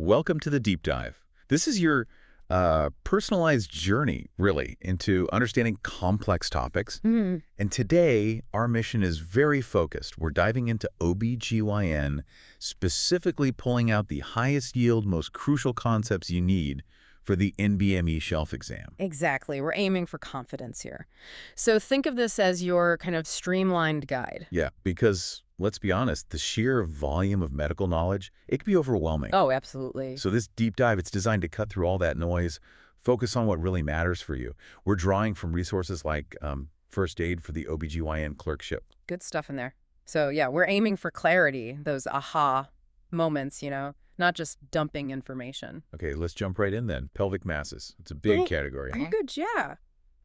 welcome to the deep dive. This is your personalized journey, really, into understanding complex topics. And today, our mission is very focused. We're diving into OBGYN, specifically pulling out the highest yield, most crucial concepts you need for the NBME shelf exam. Exactly. We're aiming for confidence here. So think of this as your kind of streamlined guide. Yeah, because let's be honest, the sheer volume of medical knowledge, it can be overwhelming. Oh, absolutely. So this deep dive, it's designed to cut through all that noise, focus on what really matters for you. We're drawing from resources like First Aid for the OBGYN clerkship. Good stuff in there. So yeah, we're aiming for clarity, those aha moments, not just dumping information. Okay, let's jump right in then. Pelvic masses. It's a big category. Are you good? Yeah.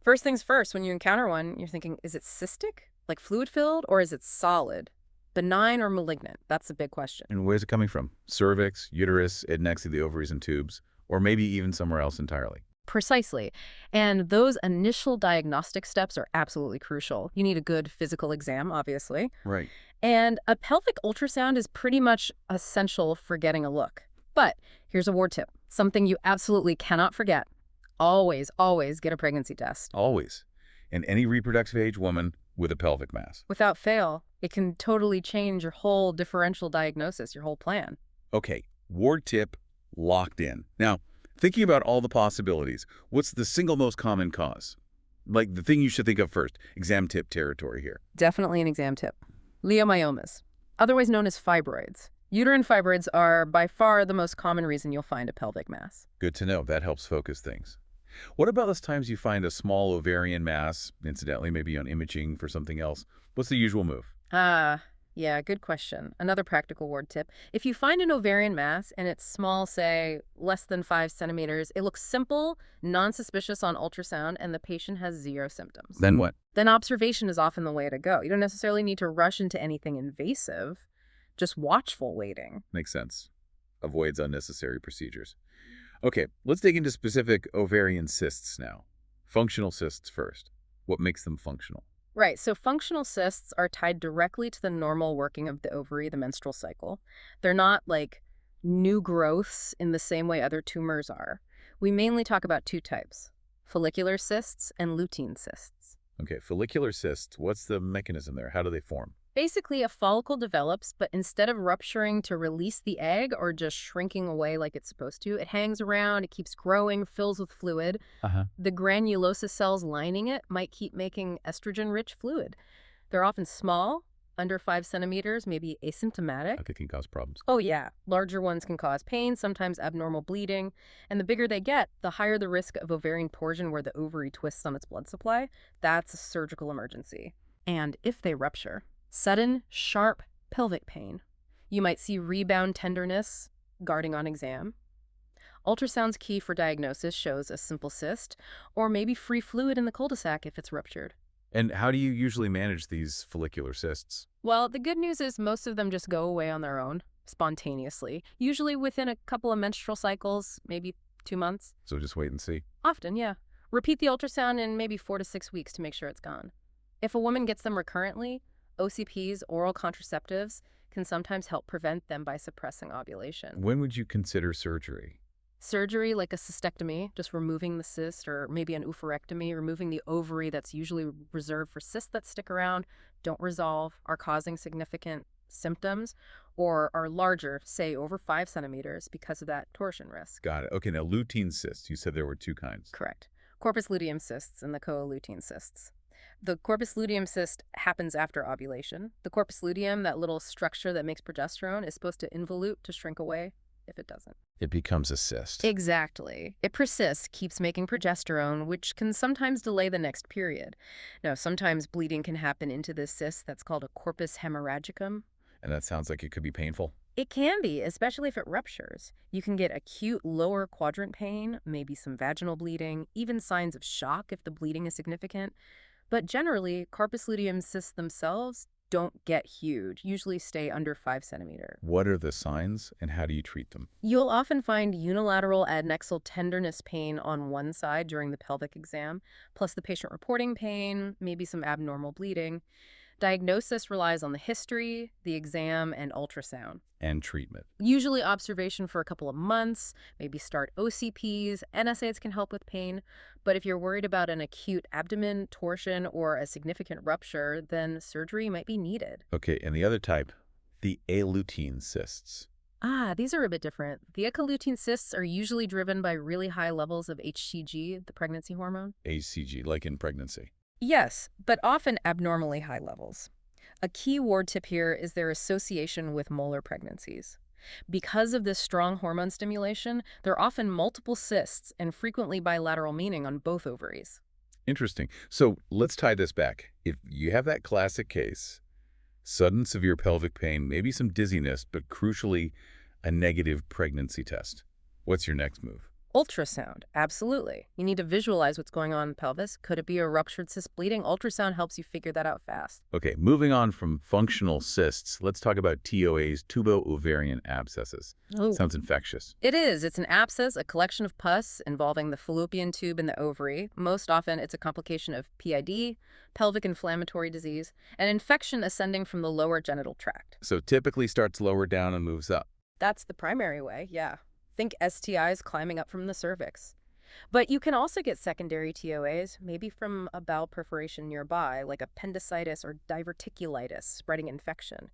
First things first, when you encounter one, you're thinking, is it cystic, like fluid-filled, or is it solid? Benign or malignant? That's a big question. And where's it coming from? Cervix, uterus, next to the ovaries and tubes, or maybe even somewhere else entirely. Precisely. And those initial diagnostic steps are absolutely crucial. You need a good physical exam, obviously. Right. And a pelvic ultrasound is pretty much essential for getting a look. But here's a ward tip, something you absolutely cannot forget. Always, always get a pregnancy test. Always. And any reproductive age woman with a pelvic mass. Without fail, it can totally change your whole differential diagnosis, your whole plan. Okay, ward tip locked in. Now, thinking about all the possibilities, what's the single most common cause? Like the thing you should think of first, exam tip territory here. Definitely an exam tip. Leiomyomas, otherwise known as fibroids. Uterine fibroids are by far the most common reason you'll find a pelvic mass. Good to know. That helps focus things. What about those times you find a small ovarian mass, incidentally, maybe on imaging for something else? What's the usual move? Yeah, good question. Another practical ward tip. If you find an ovarian mass and it's small, say, less than 5 centimeters, it looks simple, non-suspicious on ultrasound, and the patient has 0 symptoms. Then what? Then observation is often the way to go. You don't necessarily need to rush into anything invasive, just watchful waiting. Makes sense. Avoids unnecessary procedures. Okay, let's dig into specific ovarian cysts now. Functional cysts first. What makes them functional? Right, so functional cysts are tied directly to the normal working of the ovary, the menstrual cycle. They're not like new growths in the same way other tumors are. We mainly talk about 2 types, follicular cysts and lutein cysts. Okay, follicular cysts, what's the mechanism there? How do they form? Basically, a follicle develops, but instead of rupturing to release the egg or just shrinking away like it's supposed to, it hangs around, it keeps growing, fills with fluid. The granulosa cells lining it might keep making estrogen-rich fluid. They're often small, under 5 centimeters, maybe asymptomatic. They can cause problems. Oh yeah, larger ones can cause pain, sometimes abnormal bleeding. And the bigger they get, the higher the risk of ovarian torsion where the ovary twists on its blood supply. That's a surgical emergency. And if they rupture, sudden, sharp pelvic pain. You might see rebound tenderness, guarding on exam. Ultrasound's key for diagnosis shows a simple cyst, or maybe free fluid in the cul-de-sac if it's ruptured. And how do you usually manage these follicular cysts? Well, the good news is most of them just go away on their own, spontaneously, usually within a couple of menstrual cycles, maybe 2 months. So just wait and see. Often, yeah. Repeat the ultrasound in maybe 4 to 6 weeks to make sure it's gone. If a woman gets them recurrently, OCPs, oral contraceptives, can sometimes help prevent them by suppressing ovulation. When would you consider surgery? Surgery like a cystectomy, just removing the cyst, or maybe an oophorectomy, removing the ovary that's usually reserved for cysts that stick around, don't resolve, are causing significant symptoms, or are larger, say over 5 centimeters, because of that torsion risk. Got it. Okay, now lutein cysts, you said there were 2 kinds. Correct. Corpus luteum cysts and the coolutein cysts. The corpus luteum cyst happens after ovulation. The corpus luteum, that little structure that makes progesterone, is supposed to involute to shrink away if it doesn't. It becomes a cyst. Exactly. It persists, keeps making progesterone, which can sometimes delay the next period. Now, sometimes bleeding can happen into this cyst that's called a corpus hemorrhagicum. And that sounds like it could be painful. It can be, especially if it ruptures. You can get acute lower quadrant pain, maybe some vaginal bleeding, even signs of shock if the bleeding is significant. But generally, corpus luteum cysts themselves don't get huge, usually stay under 5 centimeters. What are the signs and how do you treat them? You'll often find unilateral adnexal tenderness pain on one side during the pelvic exam, plus the patient reporting pain, maybe some abnormal bleeding. Diagnosis relies on the history, the exam, and ultrasound. And treatment. Usually observation for a couple of months, maybe start OCPs, NSAIDs can help with pain, but if you're worried about an acute abdomen torsion or a significant rupture, then surgery might be needed. Okay, and the other type, the alutein cysts. These are a bit different. The echoleutin cysts are usually driven by really high levels of HCG, the pregnancy hormone. HCG, like in pregnancy. Yes, but often abnormally high levels. A key ward tip here is their association with molar pregnancies. Because of this strong hormone stimulation, there are often multiple cysts and frequently bilateral, meaning on both ovaries. Interesting. So let's tie this back. If you have that classic case, sudden severe pelvic pain, maybe some dizziness, but crucially, a negative pregnancy test, what's your next move? Ultrasound, absolutely. You need to visualize what's going on in the pelvis. Could it be a ruptured cyst bleeding? Ultrasound helps you figure that out fast. Okay, moving on from functional cysts, let's talk about TOAs, tubo-ovarian abscesses. Oh. Sounds infectious. It is. It's an abscess, a collection of pus involving the fallopian tube and the ovary. Most often, it's a complication of PID, pelvic inflammatory disease, an infection ascending from the lower genital tract. So typically starts lower down and moves up. That's the primary way, yeah. Think STIs climbing up from the cervix. But you can also get secondary TOAs, maybe from a bowel perforation nearby, like appendicitis or diverticulitis, spreading infection.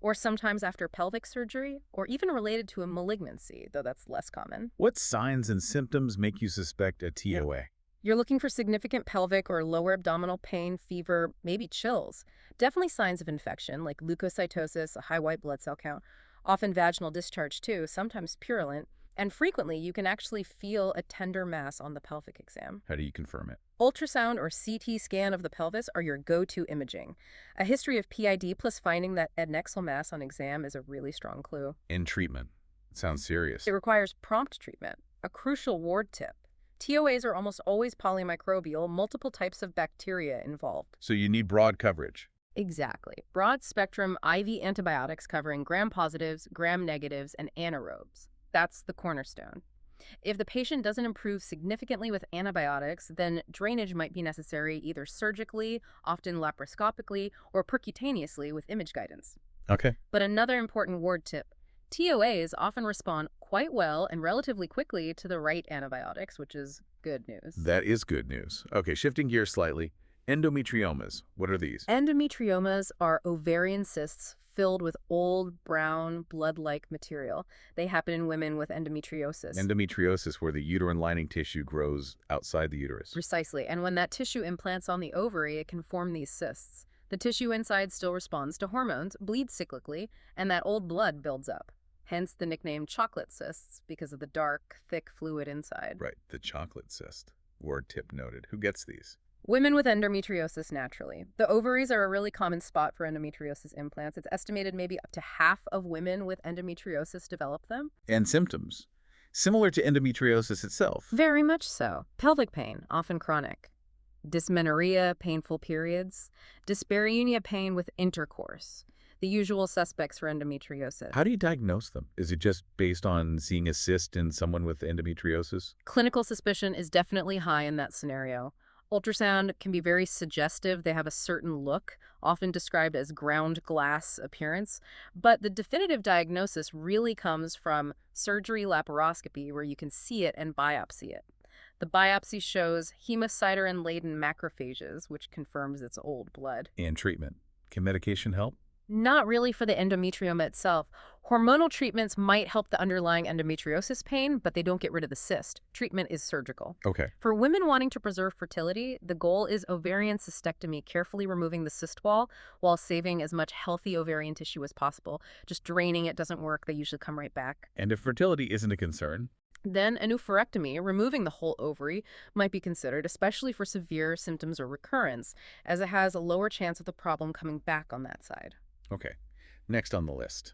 Or sometimes after pelvic surgery, or even related to a malignancy, though that's less common. What signs and symptoms make you suspect a TOA? You're looking for significant pelvic or lower abdominal pain, fever, maybe chills. Definitely signs of infection, like leukocytosis, a high white blood cell count. Often vaginal discharge too, sometimes purulent. And frequently, you can actually feel a tender mass on the pelvic exam. How do you confirm it? Ultrasound or CT scan of the pelvis are your go-to imaging. A history of PID plus finding that adnexal mass on exam is a really strong clue. In treatment. Sounds serious. It requires prompt treatment, a crucial ward tip. TOAs are almost always polymicrobial, multiple types of bacteria involved. So you need broad coverage. Exactly. Broad-spectrum IV antibiotics covering gram-positives, gram-negatives, and anaerobes. That's the cornerstone. If the patient doesn't improve significantly with antibiotics, then drainage might be necessary either surgically, often laparoscopically, or percutaneously with image guidance. Okay. But another important ward tip, TOAs often respond quite well and relatively quickly to the right antibiotics, which is good news. That is good news. Okay, shifting gears slightly. Endometriomas, what are these? Endometriomas are ovarian cysts filled with old, brown, blood-like material. They happen in women with endometriosis. Endometriosis, where the uterine lining tissue grows outside the uterus. Precisely. And when that tissue implants on the ovary, it can form these cysts. The tissue inside still responds to hormones, bleeds cyclically, and that old blood builds up. Hence the nickname chocolate cysts, because of the dark, thick fluid inside. Right, the chocolate cyst. Word tip noted. Who gets these? Women with endometriosis naturally. The ovaries are a really common spot for endometriosis implants. It's estimated maybe up to half of women with endometriosis develop them. And symptoms. Similar to endometriosis itself. Very much so. Pelvic pain, often chronic. Dysmenorrhea, painful periods. Dyspareunia, pain with intercourse. The usual suspects for endometriosis. How do you diagnose them? Is it just based on seeing a cyst in someone with endometriosis? Clinical suspicion is definitely high in that scenario. Ultrasound can be very suggestive. They have a certain look, often described as ground glass appearance. But the definitive diagnosis really comes from surgery laparoscopy, where you can see it and biopsy it. The biopsy shows hemosiderin-laden macrophages, which confirms it's old blood. And treatment. Can medication help? Not really for the endometrioma itself. Hormonal treatments might help the underlying endometriosis pain, but they don't get rid of the cyst. Treatment is surgical. Okay. For women wanting to preserve fertility, the goal is ovarian cystectomy, carefully removing the cyst wall while saving as much healthy ovarian tissue as possible. Just draining it doesn't work. They usually come right back. And if fertility isn't a concern? Then an oophorectomy, removing the whole ovary, might be considered, especially for severe symptoms or recurrence, as it has a lower chance of the problem coming back on that side. Okay. Next on the list.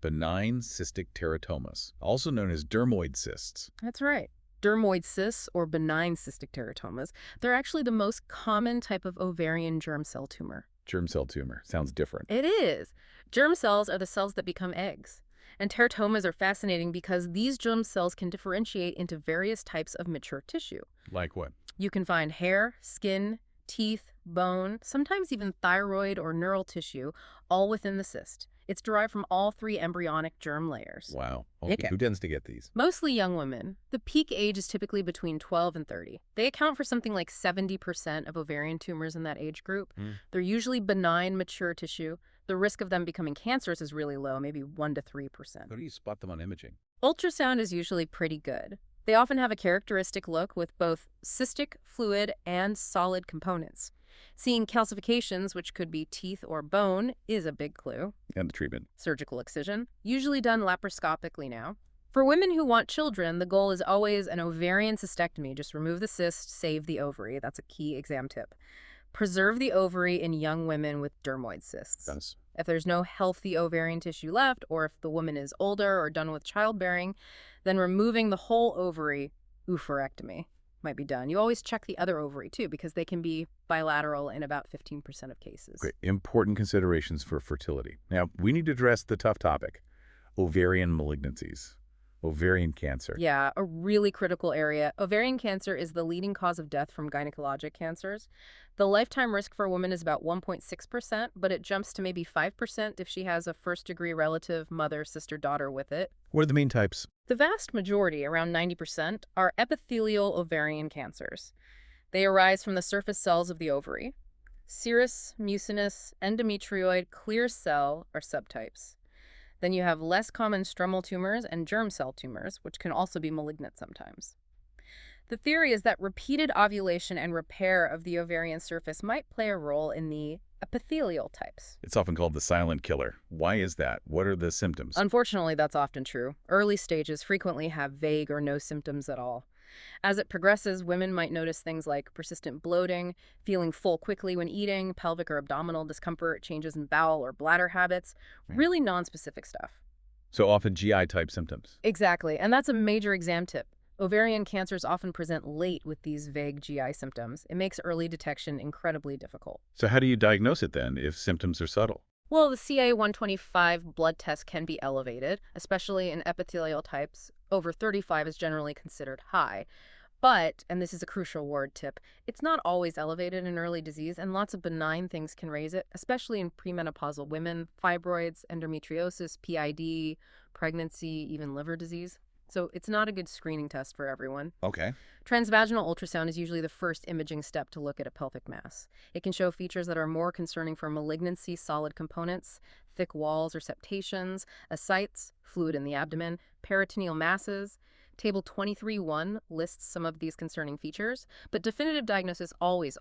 Benign cystic teratomas, also known as dermoid cysts. That's right. Dermoid cysts, or benign cystic teratomas, they're actually the most common type of ovarian germ cell tumor. Germ cell tumor. Sounds different. It is. Germ cells are the cells that become eggs. And teratomas are fascinating because these germ cells can differentiate into various types of mature tissue. Like what? You can find hair, skin, teeth, bone, sometimes even thyroid or neural tissue, all within the cyst. It's derived from all three embryonic germ layers. Wow. Okay. Okay. Who tends to get these? Mostly young women. The peak age is typically between 12 and 30. They account for something like 70% of ovarian tumors in that age group. They're usually benign, mature tissue. The risk of them becoming cancerous is really low, maybe 1 to 3%. How do you spot them on imaging? Ultrasound is usually pretty good. They often have a characteristic look with both cystic, fluid, and solid components. Seeing calcifications, which could be teeth or bone, is a big clue. And the treatment? Surgical excision, usually done laparoscopically now. For women who want children, the goal is always an ovarian cystectomy. Just remove the cyst, save the ovary. That's a key exam tip. Preserve the ovary in young women with dermoid cysts. Yes. If there's no healthy ovarian tissue left, or if the woman is older or done with childbearing, then removing the whole ovary, oophorectomy, might be done. You always check the other ovary too, because they can be bilateral in about 15% of cases. Great. Important considerations for fertility. Now, we need to address the tough topic, ovarian malignancies, ovarian cancer. Yeah, a really critical area. Ovarian cancer is the leading cause of death from gynecologic cancers. The lifetime risk for a woman is about 1.6%, but it jumps to maybe 5% if she has a first-degree relative, mother, sister, daughter with it. What are the main types? The vast majority, around 90%, are epithelial ovarian cancers. They arise from the surface cells of the ovary. Serous, mucinous, endometrioid, clear cell are subtypes. Then you have less common stromal tumors and germ cell tumors, which can also be malignant sometimes. The theory is that repeated ovulation and repair of the ovarian surface might play a role in the epithelial types. It's often called the silent killer. Why is that? What are the symptoms? Unfortunately, that's often true. Early stages frequently have vague or no symptoms at all. As it progresses, women might notice things like persistent bloating, feeling full quickly when eating, pelvic or abdominal discomfort, changes in bowel or bladder habits, really nonspecific stuff. So often GI-type symptoms. Exactly, and that's a major exam tip. Ovarian cancers often present late with these vague GI symptoms. It makes early detection incredibly difficult. So how do you diagnose it then if symptoms are subtle? Well, the CA-125 blood test can be elevated, especially in epithelial types. Over 35 is generally considered high. But, and this is a crucial word tip, it's not always elevated in early disease, and lots of benign things can raise it, especially in premenopausal women, fibroids, endometriosis, PID, pregnancy, even liver disease. So it's not a good screening test for everyone. Okay. Transvaginal ultrasound is usually the first imaging step to look at a pelvic mass. It can show features that are more concerning for malignancy, solid components, thick walls or septations, ascites, fluid in the abdomen, peritoneal masses. Table 23.1 lists some of these concerning features, but definitive diagnosis always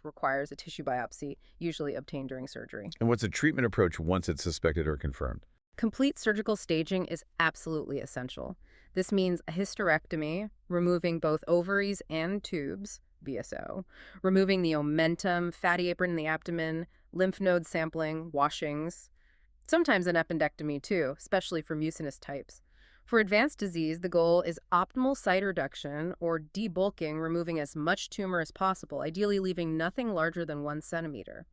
requires a tissue biopsy, usually obtained during surgery. And what's a treatment approach once it's suspected or confirmed? Complete surgical staging is absolutely essential. This means a hysterectomy, removing both ovaries and tubes, BSO, removing the omentum, fatty apron in the abdomen, lymph node sampling, washings, sometimes an appendectomy too, especially for mucinous types. For advanced disease, the goal is optimal site reduction or debulking, removing as much tumor as possible, ideally leaving nothing larger than 1 centimeter.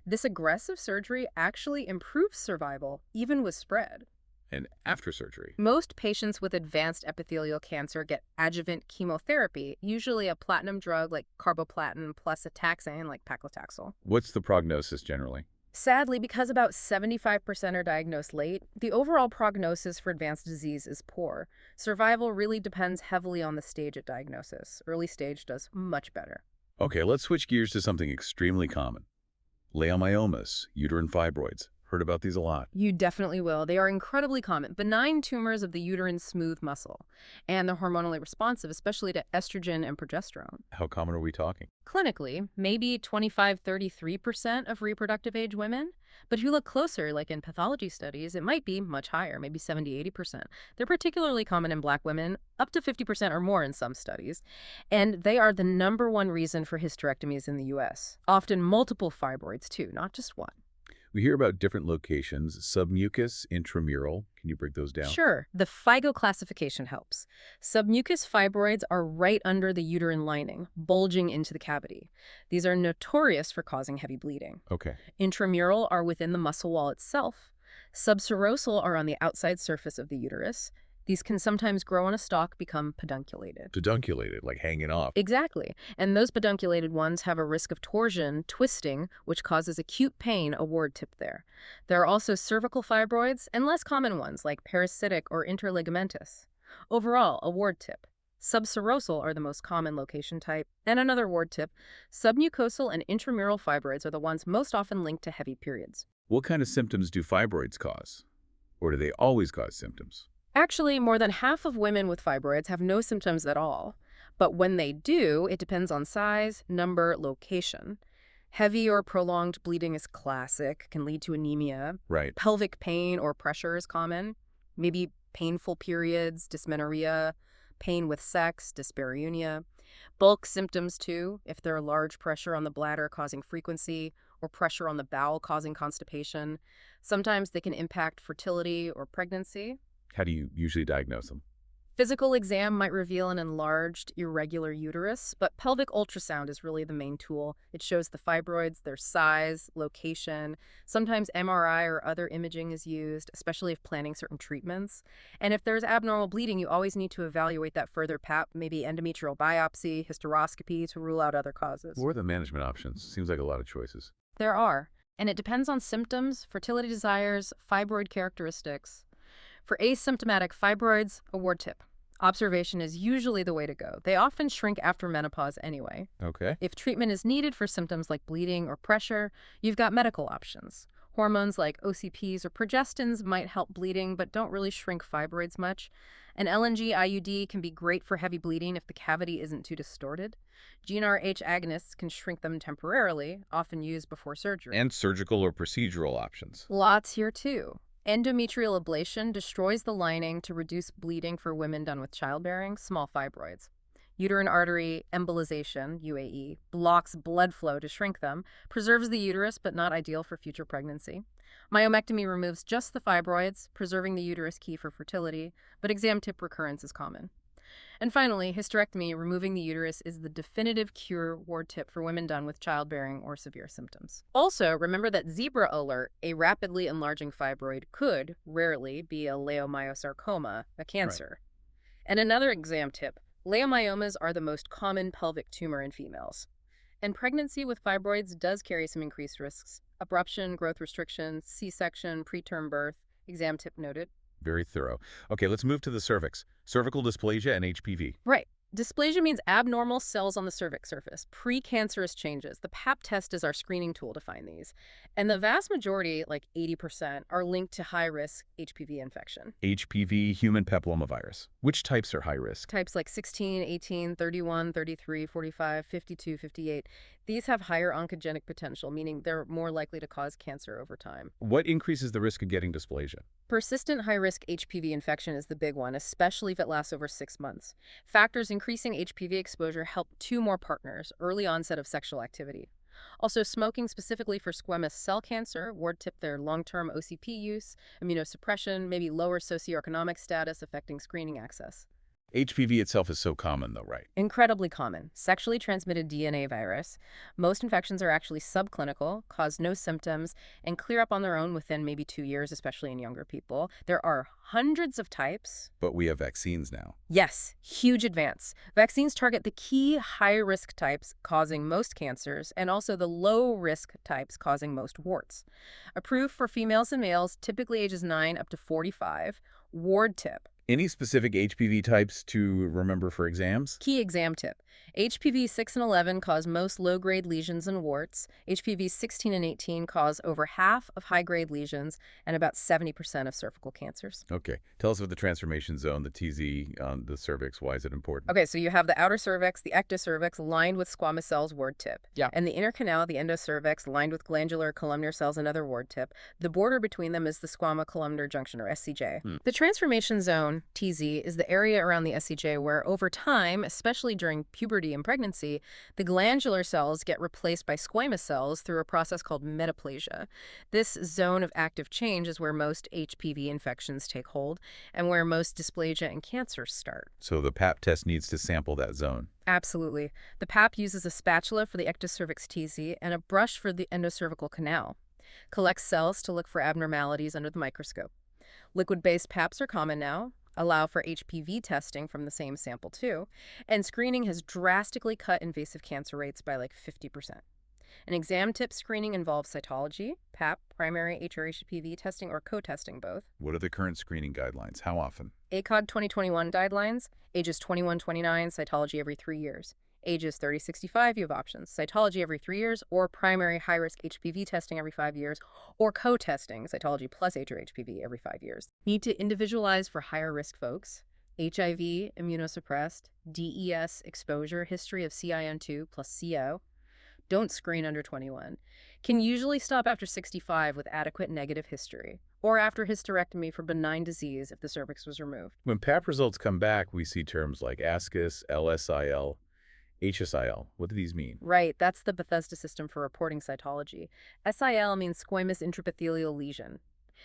This aggressive surgery actually improves survival, even with spread. And after surgery? Most patients with advanced epithelial cancer get adjuvant chemotherapy, usually a platinum drug like carboplatin plus a taxane like paclitaxel. What's the prognosis generally? Sadly, because about 75% are diagnosed late, the overall prognosis for advanced disease is poor. Survival really depends heavily on the stage at diagnosis. Early stage does much better. Okay, let's switch gears to something extremely common. Leiomyomas, uterine fibroids. Heard about these a lot. You definitely will. They are incredibly common. Benign tumors of the uterine smooth muscle. And they're hormonally responsive, especially to estrogen and progesterone. How common are we talking? Clinically, maybe 25–33% of reproductive age women. But if you look closer, like in pathology studies, it might be much higher, maybe 70–80%. They're particularly common in Black women, up to 50% or more in some studies. And they are the #1 reason for hysterectomies in the U.S. Often multiple fibroids, too, not just one. We hear about different locations, submucous, intramural. Can you break those down? Sure. The FIGO classification helps. Submucous fibroids are right under the uterine lining, bulging into the cavity. These are notorious for causing heavy bleeding. Okay. Intramural are within the muscle wall itself. Subserosal are on the outside surface of the uterus. These can sometimes grow on a stalk, become pedunculated. Pedunculated, like hanging off. Exactly. And those pedunculated ones have a risk of torsion, twisting, which causes acute pain, a ward tip there. There are also cervical fibroids and less common ones like parasitic or interligamentous. Overall, a ward tip. Subserosal are the most common location type. And another ward tip, submucosal and intramural fibroids are the ones most often linked to heavy periods. What kind of symptoms do fibroids cause? Or do they always cause symptoms? Actually, more than half of women with fibroids have no symptoms at all. But when they do, it depends on size, number, location. Heavy or prolonged bleeding is classic, can lead to anemia. Right. Pelvic pain or pressure is common. Maybe painful periods, dysmenorrhea, pain with sex, dyspareunia. Bulk symptoms too, if there are large pressure on the bladder causing frequency or pressure on the bowel causing constipation. Sometimes they can impact fertility or pregnancy. How do you usually diagnose them? Physical exam might reveal an enlarged, irregular uterus, but pelvic ultrasound is really the main tool. It shows the fibroids, their size, location. Sometimes MRI or other imaging is used, especially if planning certain treatments. And if there's abnormal bleeding, you always need to evaluate that further pap, maybe endometrial biopsy, hysteroscopy to rule out other causes. What are the management options? Seems like a lot of choices. There are, and it depends on symptoms, fertility desires, fibroid characteristics. For asymptomatic fibroids, a ward tip. Observation is usually the way to go. They often shrink after menopause anyway. Okay. If treatment is needed for symptoms like bleeding or pressure, you've got medical options. Hormones like OCPs or progestins might help bleeding but don't really shrink fibroids much. An LNG IUD can be great for heavy bleeding if the cavity isn't too distorted. GnRH agonists can shrink them temporarily, often used before surgery. And surgical or procedural options. Lots here too. Endometrial ablation destroys the lining to reduce bleeding for women done with childbearing, small fibroids. Uterine artery embolization, UAE, blocks blood flow to shrink them, preserves the uterus but not ideal for future pregnancy. Myomectomy removes just the fibroids, preserving the uterus key for fertility, but exam tip recurrence is common. And finally, hysterectomy, removing the uterus, is the definitive cure ward tip for women done with childbearing or severe symptoms. Also, remember that zebra alert, a rapidly enlarging fibroid, could, rarely, be a leiomyosarcoma, a cancer. Right. And another exam tip, leiomyomas are the most common pelvic tumor in females. And pregnancy with fibroids does carry some increased risks. Abruption, growth restriction, C-section, preterm birth, exam tip noted. Very thorough. Okay, let's move to the cervix. Cervical dysplasia and HPV. Right. Dysplasia means abnormal cells on the cervix surface, precancerous changes. The pap test is our screening tool to find these. And the vast majority, like 80%, are linked to high-risk HPV infection. HPV, human papillomavirus. Which types are high risk? Types like 16, 18, 31, 33, 45, 52, 58. These have higher oncogenic potential, meaning they're more likely to cause cancer over time. What increases the risk of getting dysplasia? Persistent high-risk HPV infection is the big one, especially if it lasts over 6 months. Factors increasing HPV exposure help 2 more partners, early onset of sexual activity. Also, smoking specifically for squamous cell cancer, ward tip their long-term OCP use, immunosuppression, maybe lower socioeconomic status affecting screening access. HPV itself is so common, though, right? Incredibly common. Sexually transmitted DNA virus. Most infections are actually subclinical, cause no symptoms, and clear up on their own within maybe 2 years, especially in younger people. There are hundreds of types. But we have vaccines now. Yes, huge advance. Vaccines target the key high-risk types causing most cancers and also the low-risk types causing most warts. Approved for females and males, typically ages 9 up to 45. Ward tip. Any specific HPV types to remember for exams? Key exam tip. HPV 6 and 11 cause most low-grade lesions and warts. HPV 16 and 18 cause over half of high-grade lesions and about 70% of cervical cancers. Okay. Tell us about the transformation zone, the TZ on the cervix. Why is it important? Okay, so you have the outer cervix, the ectocervix, lined with squamous cells, ward tip. Yeah. And the inner canal, the endocervix, lined with glandular columnar cells, another ward tip. The border between them is the squama-columnar junction, or SCJ. The transformation zone, TZ, is the area around the SCJ where, over time, especially during puberty and pregnancy, the glandular cells get replaced by squamous cells through a process called metaplasia. This zone of active change is where most HPV infections take hold and where most dysplasia and cancers start. So the pap test needs to sample that zone. Absolutely. The pap uses a spatula for the ectocervix TZ and a brush for the endocervical canal. Collects cells to look for abnormalities under the microscope. Liquid-based paps are common now. Allow for HPV testing from the same sample too, and screening has drastically cut invasive cancer rates by like 50%. An exam tip screening involves cytology, PAP, primary HRHPV testing, or co-testing both. What are the current screening guidelines? How often? ACOG 2021 guidelines, ages 21-29, cytology every 3 years. Ages 30-65, you have options. Cytology every 3 years, or primary high-risk HPV testing every 5 years, or co-testing, cytology plus HRHPV every 5 years. Need to individualize for higher-risk folks. HIV, immunosuppressed, DES exposure, history of CIN2 plus CO. Don't screen under 21. Can usually stop after 65 with adequate negative history, or after hysterectomy for benign disease if the cervix was removed. When PAP results come back, we see terms like ASCUS, LSIL, HSIL. What do these mean? Right, that's the Bethesda system for reporting cytology. SIL means squamous intraepithelial lesion.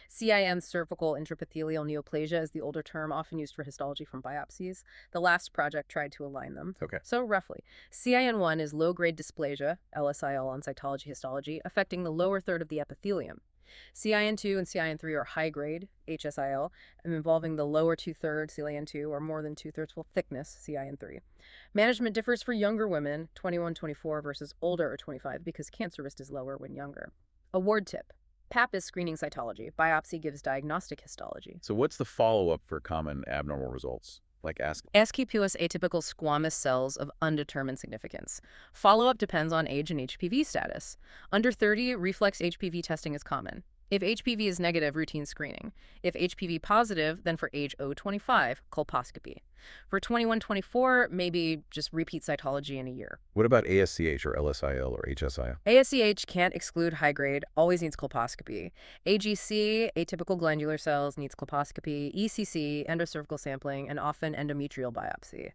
CIN, cervical intraepithelial neoplasia, is the older term often used for histology from biopsies. The last project tried to align them. Okay. So roughly, CIN1 is low-grade dysplasia, LSIL on cytology histology, affecting the lower third of the epithelium. CIN2 and CIN3 are high-grade, HSIL, and involving the lower two-thirds, CIN2, or more than two-thirds full thickness, CIN3. Management differs for younger women, 21-24 versus older or 25, because cancer risk is lower when younger. A ward tip. PAP is screening cytology. Biopsy gives diagnostic histology. So what's the follow-up for common abnormal results, like ASCUS? SQPS atypical squamous cells of undetermined significance. Follow-up depends on age and HPV status. Under 30, reflex HPV testing is common. If HPV is negative, routine screening. If HPV positive, then for age 0-25, colposcopy. For 21-24, maybe just repeat cytology in a year. What about ASCH or LSIL or HSIL? ASCH can't exclude high grade, always needs colposcopy. AGC, atypical glandular cells, needs colposcopy. ECC, endocervical sampling, and often endometrial biopsy.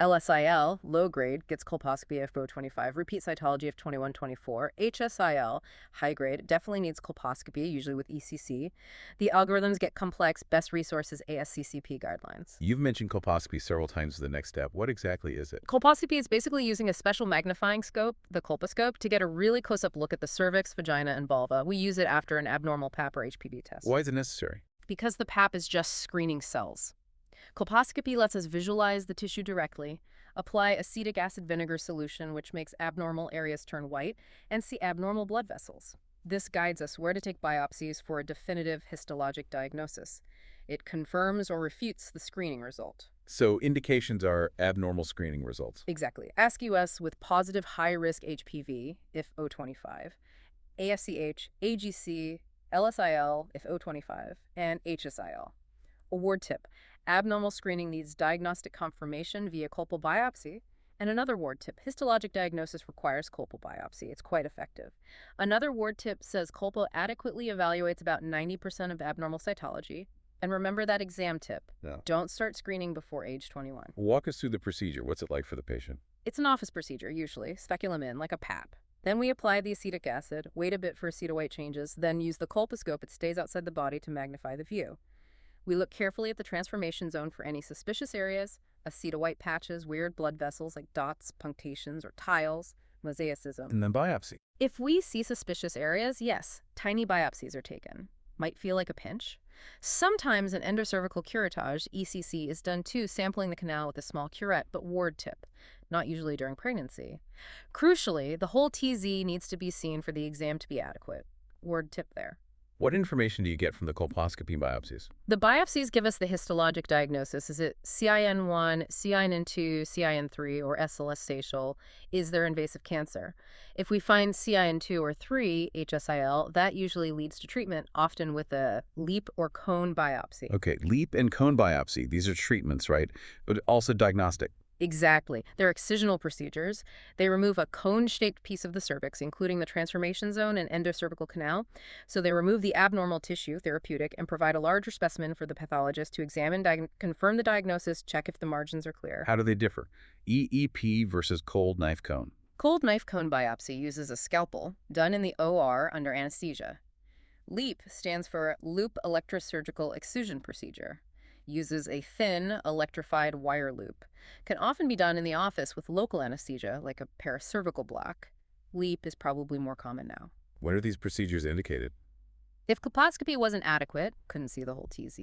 LSIL, low grade, gets colposcopy if 0-25, repeat cytology if 21-24. HSIL, high grade, definitely needs colposcopy, usually with ECC. The algorithms get complex. Best resource is ASCCP guidelines. You've mentioned colposcopy several times as the next step. What exactly is it? Colposcopy is basically using a special magnifying scope, the colposcope, to get a really close-up look at the cervix, vagina, and vulva. We use it after an abnormal PAP or HPV test. Why is it necessary? Because the PAP is just screening cells. Colposcopy lets us visualize the tissue directly, apply acetic acid vinegar solution, which makes abnormal areas turn white, and see abnormal blood vessels. This guides us where to take biopsies for a definitive histologic diagnosis. It confirms or refutes the screening result. So indications are abnormal screening results. Exactly. ASCUS with positive high-risk HPV if 0-25, ASCH, AGC, LSIL if 0-25, and HSIL. A ward tip. Abnormal screening needs diagnostic confirmation via colpal biopsy. And another ward tip, histologic diagnosis requires colpal biopsy. It's quite effective. Another ward tip says colpal adequately evaluates about 90% of abnormal cytology. And remember that exam tip. No. Don't start screening before age 21. Walk us through the procedure. What's it like for the patient? It's an office procedure, usually, speculum in, like a PAP. Then we apply the acetic acid, wait a bit for acetowhite changes, then use the colposcope. It stays outside the body to magnify the view. We look carefully at the transformation zone for any suspicious areas, acetowhite patches, weird blood vessels like dots, punctations, or tiles, mosaicism. And then biopsy. If we see suspicious areas, yes, tiny biopsies are taken. Might feel like a pinch. Sometimes an endocervical curettage, ECC, is done too, sampling the canal with a small curette, but ward tip, not usually during pregnancy. Crucially, the whole TZ needs to be seen for the exam to be adequate. Word tip there. What information do you get from the colposcopy biopsies? The biopsies give us the histologic diagnosis. Is it CIN1, CIN2, CIN3, or SLS satial? Is there invasive cancer? If we find CIN2 or 3, HSIL, that usually leads to treatment, often with a LEAP or cone biopsy. Okay, LEAP and cone biopsy. These are treatments, right? But also diagnostic. Exactly. They're excisional procedures. They remove a cone-shaped piece of the cervix, including the transformation zone and endocervical canal. So they remove the abnormal tissue, therapeutic, and provide a larger specimen for the pathologist to examine, confirm the diagnosis, check if the margins are clear. How do they differ? EEP versus cold knife cone. Cold knife cone biopsy uses a scalpel, done in the OR under anesthesia. LEAP stands for Loop Electrosurgical Excision Procedure. Uses a thin, electrified wire loop. Can often be done in the office with local anesthesia, like a paracervical block. LEAP is probably more common now. When are these procedures indicated? If colposcopy wasn't adequate, couldn't see the whole TZ.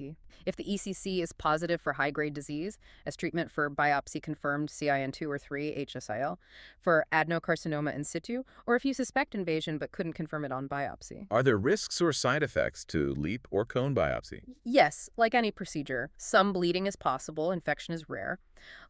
If the ECC is positive for high-grade disease, as treatment for biopsy-confirmed CIN2 or 3 HSIL, for adenocarcinoma in situ, or if you suspect invasion but couldn't confirm it on biopsy. Are there risks or side effects to LEEP or cone biopsy? Yes, like any procedure, some bleeding is possible, infection is rare.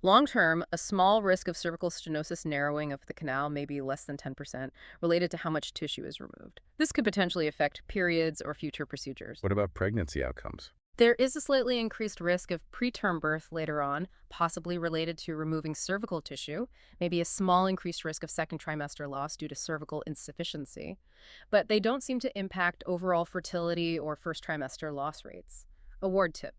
Long-term, a small risk of cervical stenosis narrowing of the canal may be less than 10%, related to how much tissue is removed. This could potentially affect periods or future procedures. What about pregnancy outcomes? There is a slightly increased risk of preterm birth later on, possibly related to removing cervical tissue, maybe a small increased risk of second trimester loss due to cervical insufficiency, but they don't seem to impact overall fertility or first trimester loss rates. A ward tip.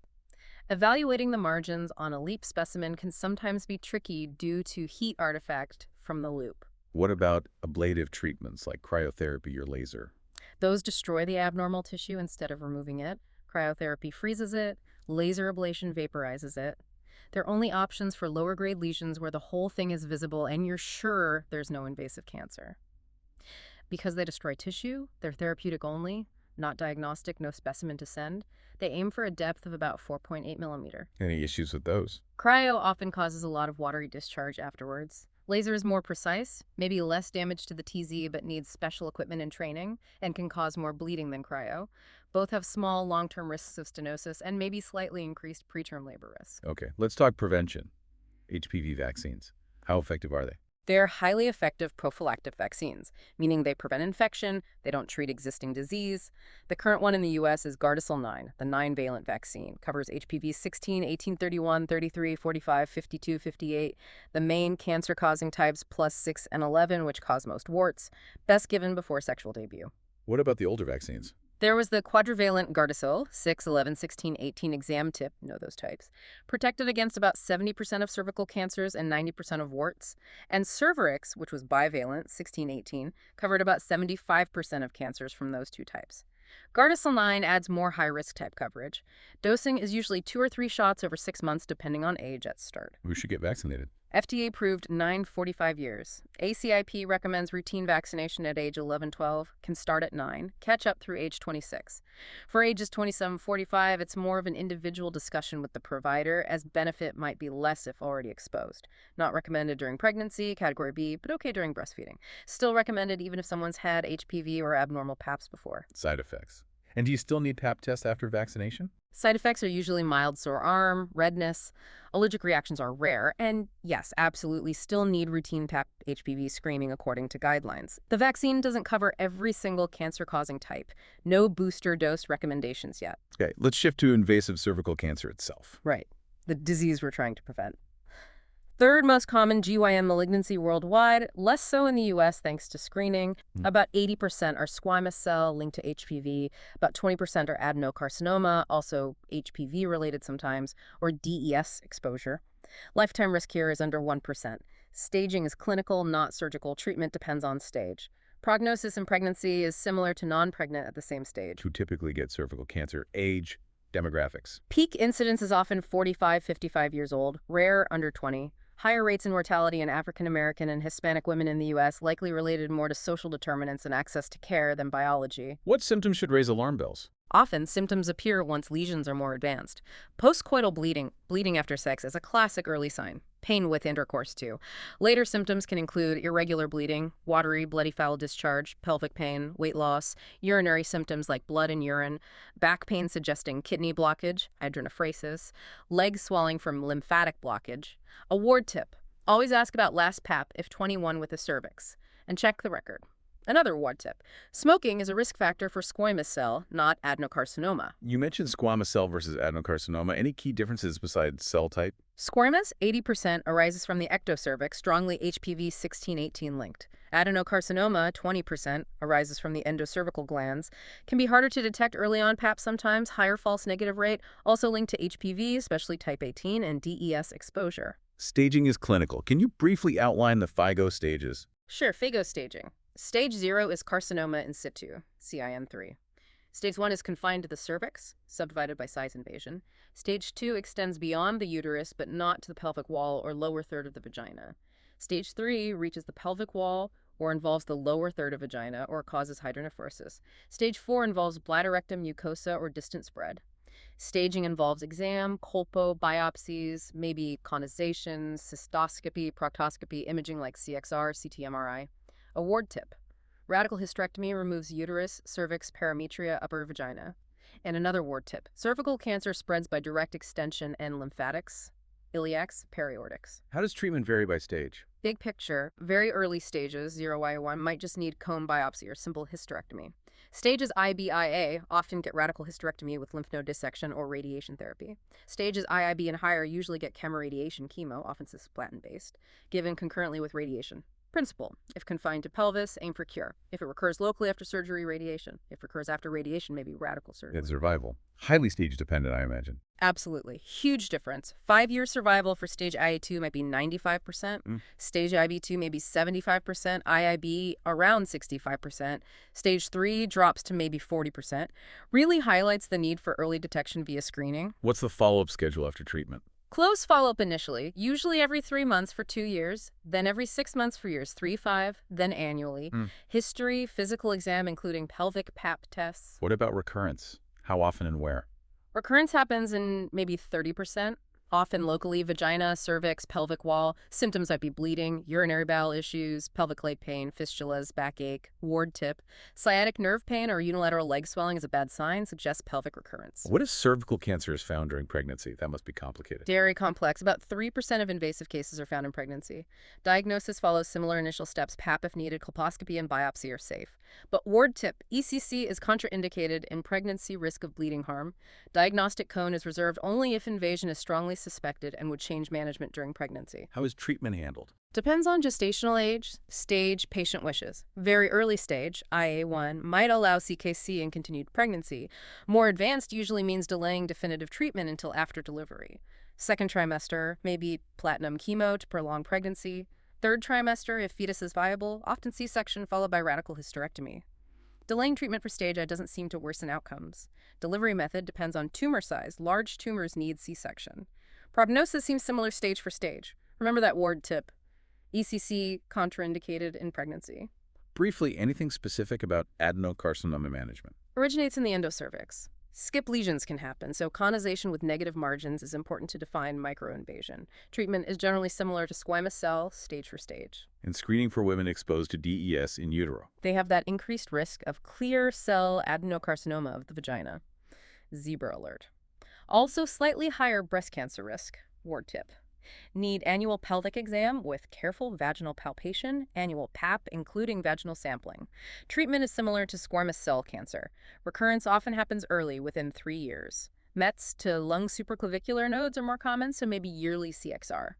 Evaluating the margins on a LEEP specimen can sometimes be tricky due to heat artifact from the loop. What about ablative treatments like cryotherapy or laser? Those destroy the abnormal tissue instead of removing it. Cryotherapy freezes it. Laser ablation vaporizes it. They're only options for lower grade lesions where the whole thing is visible and you're sure there's no invasive cancer. Because they destroy tissue, they're therapeutic only, not diagnostic, no specimen to send. They aim for a depth of about 4.8 millimeter. Any issues with those? Cryo often causes a lot of watery discharge afterwards. Laser is more precise, maybe less damage to the TZ but needs special equipment and training, and can cause more bleeding than cryo. Both have small long-term risks of stenosis and maybe slightly increased preterm labor risk. Okay, let's talk prevention. HPV vaccines. How effective are they? They're highly effective prophylactic vaccines, meaning they prevent infection, they don't treat existing disease. The current one in the U.S. is Gardasil 9, the 9-valent vaccine. Covers HPV 16, 18, 31, 33, 45, 52, 58, the main cancer-causing types plus 6 and 11, which cause most warts, best given before sexual debut. What about the older vaccines? There was the quadrivalent Gardasil, 6, 11, 16, 18 exam tip, know those types, protected against about 70% of cervical cancers and 90% of warts. And Cervarix, which was bivalent, 16, 18, covered about 75% of cancers from those two types. Gardasil 9 adds more high-risk type coverage. Dosing is usually 2 or 3 shots over 6 months depending on age at start. Who should get vaccinated? FDA approved 9-45 years. ACIP recommends routine vaccination at age 11-12, can start at 9, catch up through age 26. For ages 27-45, it's more of an individual discussion with the provider, as benefit might be less if already exposed. Not recommended during pregnancy, category B, but okay during breastfeeding. Still recommended even if someone's had HPV or abnormal PAPs before. Side effects. And do you still need PAP tests after vaccination? Side effects are usually mild sore arm, redness. Allergic reactions are rare, and yes, absolutely still need routine PAP HPV screening according to guidelines. The vaccine doesn't cover every single cancer-causing type. No booster dose recommendations yet. Okay, let's shift to invasive cervical cancer itself. Right, the disease we're trying to prevent. Third most common GYN malignancy worldwide, less so in the U.S. thanks to screening. About 80% are squamous cell linked to HPV, about 20% are adenocarcinoma, also HPV-related sometimes, or DES exposure. Lifetime risk here is under 1%. Staging is clinical, not surgical. Treatment depends on stage. Prognosis in pregnancy is similar to non-pregnant at the same stage. Who typically get cervical cancer? Age, demographics. Peak incidence is often 45, 55 years old, rare under 20. Higher rates in mortality in African American and Hispanic women in the U.S., likely related more to social determinants and access to care than biology. What symptoms should raise alarm bells? Often, symptoms appear once lesions are more advanced. Postcoital bleeding after sex is a classic early sign. Pain with intercourse, too. Later symptoms can include irregular bleeding, watery, bloody foul discharge, pelvic pain, weight loss, urinary symptoms like blood and urine, back pain suggesting kidney blockage, hydronephrosis, leg swelling from lymphatic blockage. A ward tip: always ask about last PAP if 21 with a cervix, and check the record. Another ward tip: smoking is a risk factor for squamous cell, not adenocarcinoma. You mentioned squamous cell versus adenocarcinoma. Any key differences besides cell type? Squamous, 80%, arises from the ectocervix, strongly HPV 16-18 linked. Adenocarcinoma, 20%, arises from the endocervical glands. Can be harder to detect early on PAP sometimes, higher false negative rate, also linked to HPV, especially type 18, and DES exposure. Staging is clinical. Can you briefly outline the FIGO stages? Sure, FIGO staging. Stage 0 is carcinoma in situ, CIN3. Stage 1 is confined to the cervix, subdivided by size invasion. Stage 2 extends beyond the uterus, but not to the pelvic wall or lower third of the vagina. Stage 3 reaches the pelvic wall, or involves the lower third of vagina or causes hydronephrosis. Stage 4 involves bladderectum mucosa or distant spread. Staging involves exam, colpo, biopsies, maybe conization, cystoscopy, proctoscopy, imaging like CXR, CT-MRI. A ward tip. Radical hysterectomy removes uterus, cervix, parametria, upper vagina. And another ward tip. Cervical cancer spreads by direct extension and lymphatics, iliacs, periortics. How does treatment vary by stage? Big picture, very early stages, 0Y1, might just need cone biopsy or simple hysterectomy. Stages IBIA often get radical hysterectomy with lymph node dissection or radiation therapy. Stages IIB and higher usually get chemoradiation chemo, often cisplatin-based, given concurrently with radiation. Principle: if confined to pelvis, aim for cure. If it recurs locally after surgery, radiation. If recurs after radiation, maybe radical surgery. It's survival. Highly stage dependent, I imagine. Absolutely. Huge difference. 5-year survival for stage IA2 might be 95%. Stage IB2 maybe 75%. IIB around 65%. Stage 3 drops to maybe 40%. Really highlights the need for early detection via screening. What's the follow-up schedule after treatment? Close follow-up initially, usually every 3 months for 2 years, then every 6 months for years 3, 5, then annually. History, physical exam including pelvic pap tests. What about recurrence? How often and where? Recurrence happens in maybe 30%, often locally, vagina, cervix, pelvic wall. Symptoms might be bleeding, urinary bowel issues, pelvic leg pain, fistulas, backache. Ward tip: sciatic nerve pain or unilateral leg swelling is a bad sign, suggests pelvic recurrence. What if cervical cancer is found during pregnancy? That must be complicated. Very complex. About 3% of invasive cases are found in pregnancy. Diagnosis follows similar initial steps. Pap if needed, colposcopy and biopsy are safe. But ward tip: ECC is contraindicated in pregnancy, risk of bleeding harm. Diagnostic cone is reserved only if invasion is strongly suspected and would change management during pregnancy. How is treatment handled? Depends on gestational age, stage, patient wishes. Very early stage, IA1, might allow CKC and continued pregnancy. More advanced usually means delaying definitive treatment until after delivery. Second trimester, maybe platinum chemo to prolong pregnancy. Third trimester, if fetus is viable, often C-section followed by radical hysterectomy. Delaying treatment for stage I doesn't seem to worsen outcomes. Delivery method depends on tumor size. Large tumors need C-section. Prognosis seems similar stage for stage. Remember that ward tip: ECC contraindicated in pregnancy. Briefly, anything specific about adenocarcinoma management? Originates in the endocervix. Skip lesions can happen, so conization with negative margins is important to define microinvasion. Treatment is generally similar to squamous cell, stage for stage. And screening for women exposed to DES in utero? They have that increased risk of clear cell adenocarcinoma of the vagina. Zebra alert. Also slightly higher breast cancer risk. Ward tip: need annual pelvic exam with careful vaginal palpation, annual pap, including vaginal sampling. Treatment is similar to squamous cell cancer. Recurrence often happens early, within 3 years. Mets to lung supraclavicular nodes are more common, so maybe yearly CXR.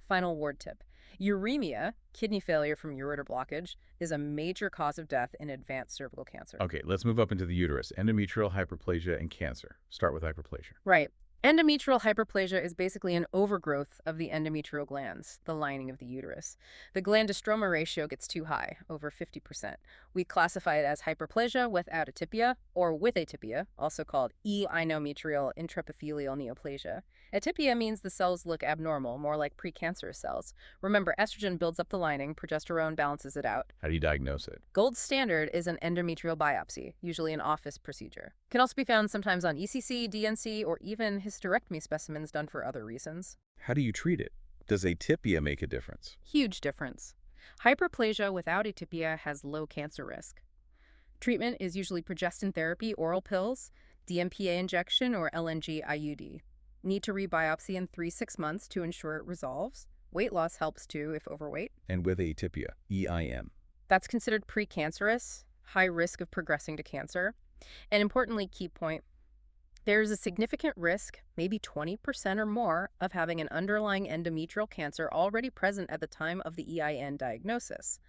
Final ward tip: uremia, kidney failure from ureter blockage, is a major cause of death in advanced cervical cancer. Okay, let's move up into the uterus. Endometrial hyperplasia and cancer. Start with hyperplasia. Right. Endometrial hyperplasia is basically an overgrowth of the endometrial glands, the lining of the uterus. The gland-to-stroma ratio gets too high, over 50%. We classify it as hyperplasia without atypia, or with atypia, also called einometrial intraepithelial neoplasia. Atypia means the cells look abnormal, more like precancerous cells. Remember, estrogen builds up the lining, progesterone balances it out. How do you diagnose it? Gold standard is an endometrial biopsy, usually an office procedure. Can also be found sometimes on ECC, DNC, or even hysterectomy specimens done for other reasons. How do you treat it? Does atypia make a difference? Huge difference. Hyperplasia without atypia has low cancer risk. Treatment is usually progestin therapy, oral pills, DMPA injection, or LNG IUD. Need to rebiopsy in 3-6 months to ensure it resolves. Weight loss helps too if overweight. And with atypia, EIM. That's considered precancerous, high risk of progressing to cancer. And importantly, key point, there is a significant risk, maybe 20% or more, of having an underlying endometrial cancer already present at the time of the EIN diagnosis.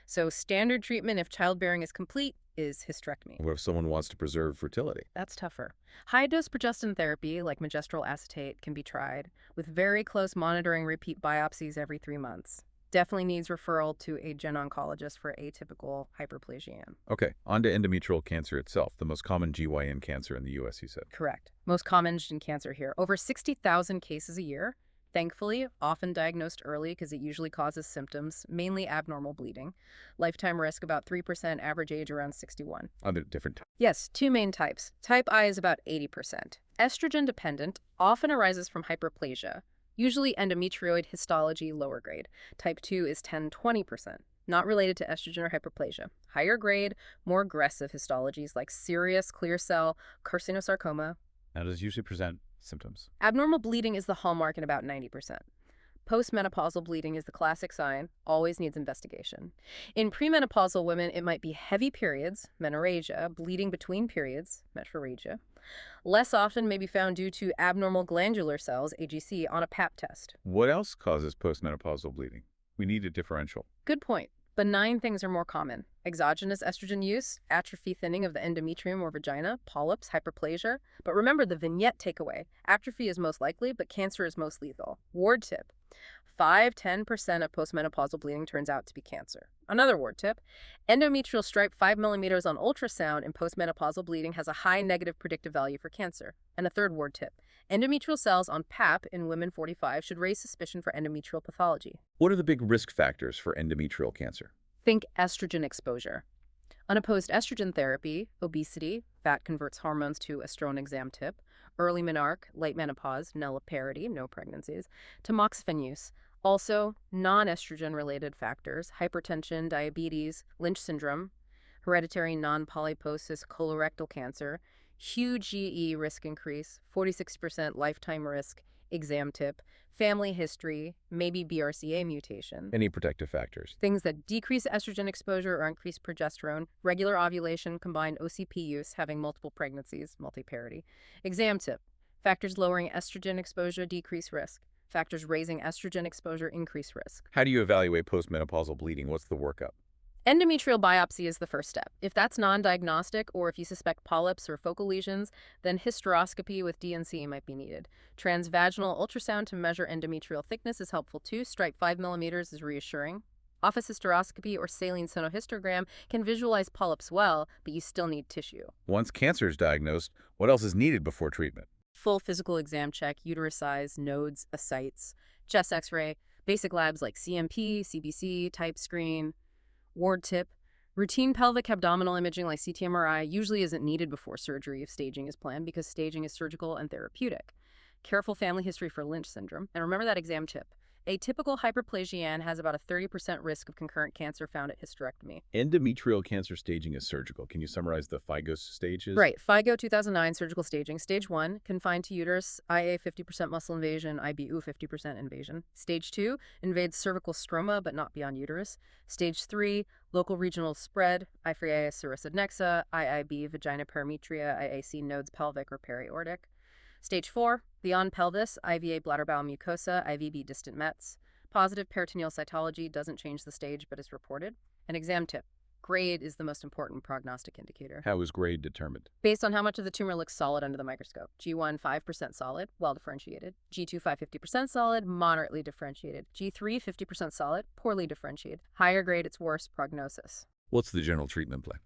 So standard treatment if childbearing is complete is hysterectomy. What if someone wants to preserve fertility? That's tougher. High-dose progestin therapy, like magistral acetate, can be tried, with very close monitoring, repeat biopsies every 3 months. Definitely needs referral to a gen-oncologist for atypical hyperplasia. Okay, on to endometrial cancer itself, the most common GYN cancer in the U.S., you said. Correct. Most common gyn cancer here. Over 60,000 cases a year. Thankfully, often diagnosed early because it usually causes symptoms, mainly abnormal bleeding. Lifetime risk about 3%, average age around 61. Other different types. Yes, two main types. Type I is about 80%. Estrogen dependent, often arises from hyperplasia, usually endometrioid histology lower grade. Type 2 is 10-20%, not related to estrogen or hyperplasia. Higher grade, more aggressive histologies like serous clear cell carcinosarcoma. How does it usually present symptoms? Abnormal bleeding is the hallmark in about 90%. Postmenopausal bleeding is the classic sign, always needs investigation. In premenopausal women, it might be heavy periods, menorrhagia, bleeding between periods, metrorrhagia. Less often may be found due to abnormal glandular cells, AGC, on a pap test. What else causes postmenopausal bleeding? We need a differential. Good point. Benign things are more common. Exogenous estrogen use, atrophy thinning of the endometrium or vagina, polyps, hyperplasia. But remember the vignette takeaway. Atrophy is most likely, but cancer is most lethal. Ward tip. 5–10% of postmenopausal bleeding turns out to be cancer. Another ward tip, endometrial stripe 5 millimeters on ultrasound in postmenopausal bleeding has a high negative predictive value for cancer. And a third ward tip, endometrial cells on pap in women 45 should raise suspicion for endometrial pathology. What are the big risk factors for endometrial cancer? Think estrogen exposure. Unopposed estrogen therapy, obesity, fat converts hormones to estrone exam tip, early menarche, late menopause, nulliparity, no pregnancies, tamoxifen use. Also, non-estrogen-related factors, hypertension, diabetes, Lynch syndrome, hereditary non-polyposis colorectal cancer, huge GE risk increase, 46% lifetime risk, exam tip, family history, maybe BRCA mutation. Any protective factors? Things that decrease estrogen exposure or increase progesterone, regular ovulation, combined OCP use, having multiple pregnancies, multiparity. Exam tip, factors lowering estrogen exposure decrease risk. Factors raising estrogen exposure increase risk. How do you evaluate postmenopausal bleeding? What's the workup? Endometrial biopsy is the first step. If that's non-diagnostic or if you suspect polyps or focal lesions, then hysteroscopy with DNC might be needed. Transvaginal ultrasound to measure endometrial thickness is helpful too. Stripe 5 millimeters is reassuring. Office hysteroscopy or saline sonohystogram can visualize polyps well, but you still need tissue. Once cancer is diagnosed, what else is needed before treatment? Full physical exam check, uterus size, nodes, ascites, chest x-ray, basic labs like CMP, CBC, type screen. Ward tip, routine pelvic abdominal imaging like CT-MRI usually isn't needed before surgery if staging is planned because staging is surgical and therapeutic. Careful family history for Lynch syndrome. And remember that exam tip. A typical hyperplasian has about a 30% risk of concurrent cancer found at hysterectomy. Endometrial cancer staging is surgical. Can you summarize the FIGO stages? Right. FIGO 2009 surgical staging. Stage 1, confined to uterus, IA 50% muscle invasion, IBU 50% invasion. Stage 2, invades cervical stroma but not beyond uterus. Stage 3, local regional spread, IIIA serous adnexa, IIB vagina parametria, IAC nodes pelvic or periaortic. Stage 4, beyond pelvis, IVA bladder bowel mucosa, IVB distant mets. Positive peritoneal cytology doesn't change the stage but is reported. An exam tip. Grade is the most important prognostic indicator. How is grade determined? Based on how much of the tumor looks solid under the microscope. G1, 5% solid, well differentiated. G2, 50% solid, moderately differentiated. G3, 50% solid, poorly differentiated. Higher grade, it's worse prognosis. What's the general treatment plan?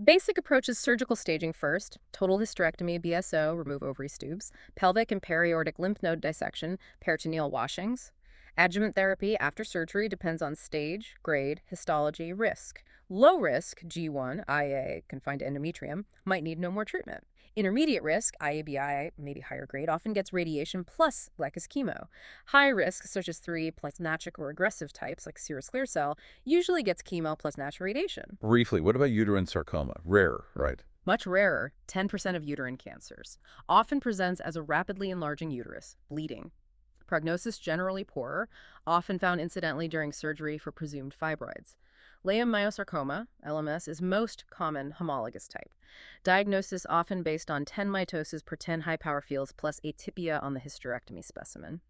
Basic approach is surgical staging first, total hysterectomy, BSO, remove ovary tubes, pelvic and periaortic lymph node dissection, peritoneal washings. Adjuvant therapy after surgery depends on stage, grade, histology, risk. Low risk, G1, IA, confined to endometrium, might need no more treatment. Intermediate risk, IABI, maybe higher grade, often gets radiation plus glycos chemo. High risk, such as 3 plus natric or aggressive types like serous clear cell, usually gets chemo plus natural radiation. Briefly, what about uterine sarcoma? Rarer, right? Much rarer, 10% of uterine cancers. Often presents as a rapidly enlarging uterus, bleeding. Prognosis generally poorer, often found incidentally during surgery for presumed fibroids. Leiomyosarcoma, LMS, is most common homologous type. Diagnosis often based on 10 mitoses per 10 high-power fields plus atypia on the hysterectomy specimen.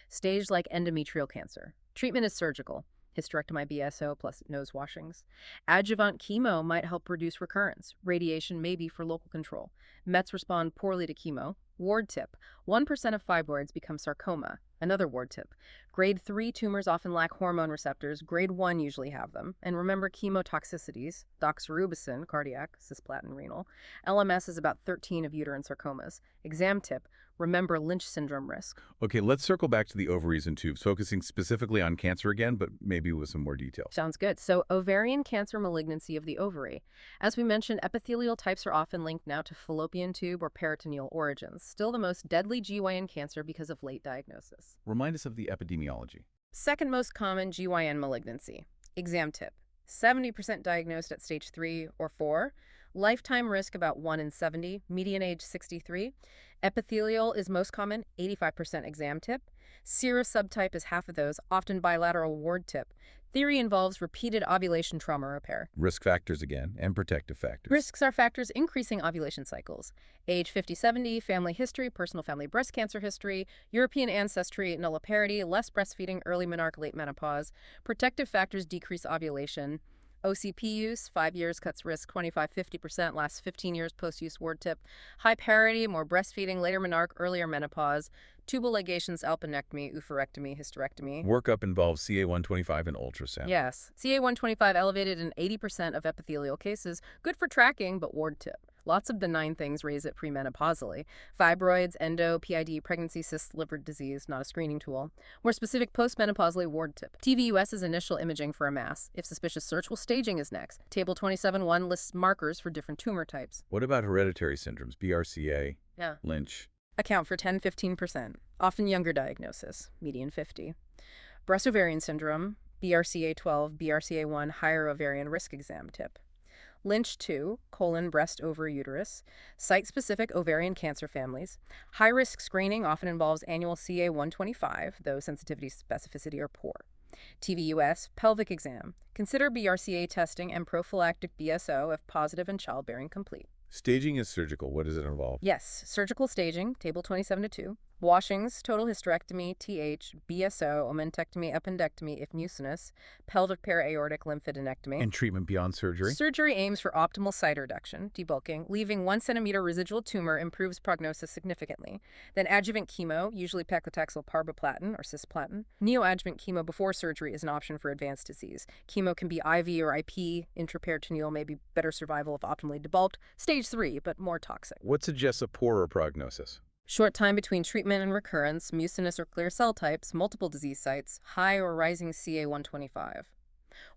Stage like endometrial cancer. Treatment is surgical. Hysterectomy BSO plus nose washings. Adjuvant chemo might help reduce recurrence. Radiation may be for local control. Mets respond poorly to chemo. Ward tip, 1% of fibroids become sarcoma. Another ward tip, grade 3 tumors often lack hormone receptors, grade 1 usually have them. And remember chemotoxicities, doxorubicin, cardiac, cisplatin, renal. LMS is about 13 of uterine sarcomas. Exam tip, Remember Lynch syndrome risk. Okay, let's circle back to the ovaries and tubes, focusing specifically on cancer again, but maybe with some more detail. Sounds good. So, ovarian cancer malignancy of the ovary. As we mentioned, epithelial types are often linked now to fallopian tube or peritoneal origins. Still the most deadly GYN cancer because of late diagnosis. Remind us of the epidemiology. Second most common GYN malignancy. Exam tip. 70% diagnosed at stage 3 or 4. Lifetime risk about 1 in 70. Median age 63. Epithelial is most common, 85% exam tip. Serous subtype is half of those, often bilateral ward tip. Theory involves repeated ovulation trauma repair. Risk factors again, and protective factors. Risks are factors increasing ovulation cycles. Age 50-70, family history, personal family breast cancer history, European ancestry, nulliparity, less breastfeeding, early menarche, late menopause. Protective factors decrease ovulation. OCP use, 5 years cuts risk 25-50%, lasts 15 years post-use ward tip. High parity, more breastfeeding, later menarche, earlier menopause. Tubal ligations, alpinectomy, oophorectomy, hysterectomy. Workup involves CA-125 and ultrasound. Yes, CA-125 elevated in 80% of epithelial cases. Good for tracking, but ward tip. Lots of benign things raise it premenopausally. Fibroids, endo, PID, pregnancy, cysts, liver disease, not a screening tool. More specific, postmenopausally ward tip. TVUS is initial imaging for a mass. If suspicious, searchable staging is next. Table 27.1 lists markers for different tumor types. What about hereditary syndromes, BRCA, Yeah. Lynch? Account for 10-15%. Often younger diagnosis, median 50. Breast ovarian syndrome, BRCA12, BRCA1, higher ovarian risk exam tip. Lynch 2, colon, breast, ovary, uterus. Site-specific ovarian cancer families. High-risk screening often involves annual CA-125, though sensitivity specificity are poor. TVUS, pelvic exam. Consider BRCA testing and prophylactic BSO if positive and childbearing complete. Staging is surgical. What does it involve? Yes, surgical staging, table 27-2. Washings, total hysterectomy, TH, BSO, omentectomy, appendectomy if mucinous, pelvic para-aortic lymphadenectomy. And treatment beyond surgery? Surgery aims for optimal site reduction, debulking. Leaving 1 centimeter residual tumor improves prognosis significantly. Then adjuvant chemo, usually paclitaxel carboplatin or cisplatin. Neoadjuvant chemo before surgery is an option for advanced disease. Chemo can be IV or IP. Intraperitoneal may be better survival if optimally debulked. Stage 3, but more toxic. What suggests a poorer prognosis? Short time between treatment and recurrence, mucinous or clear cell types, multiple disease sites, high or rising CA-125.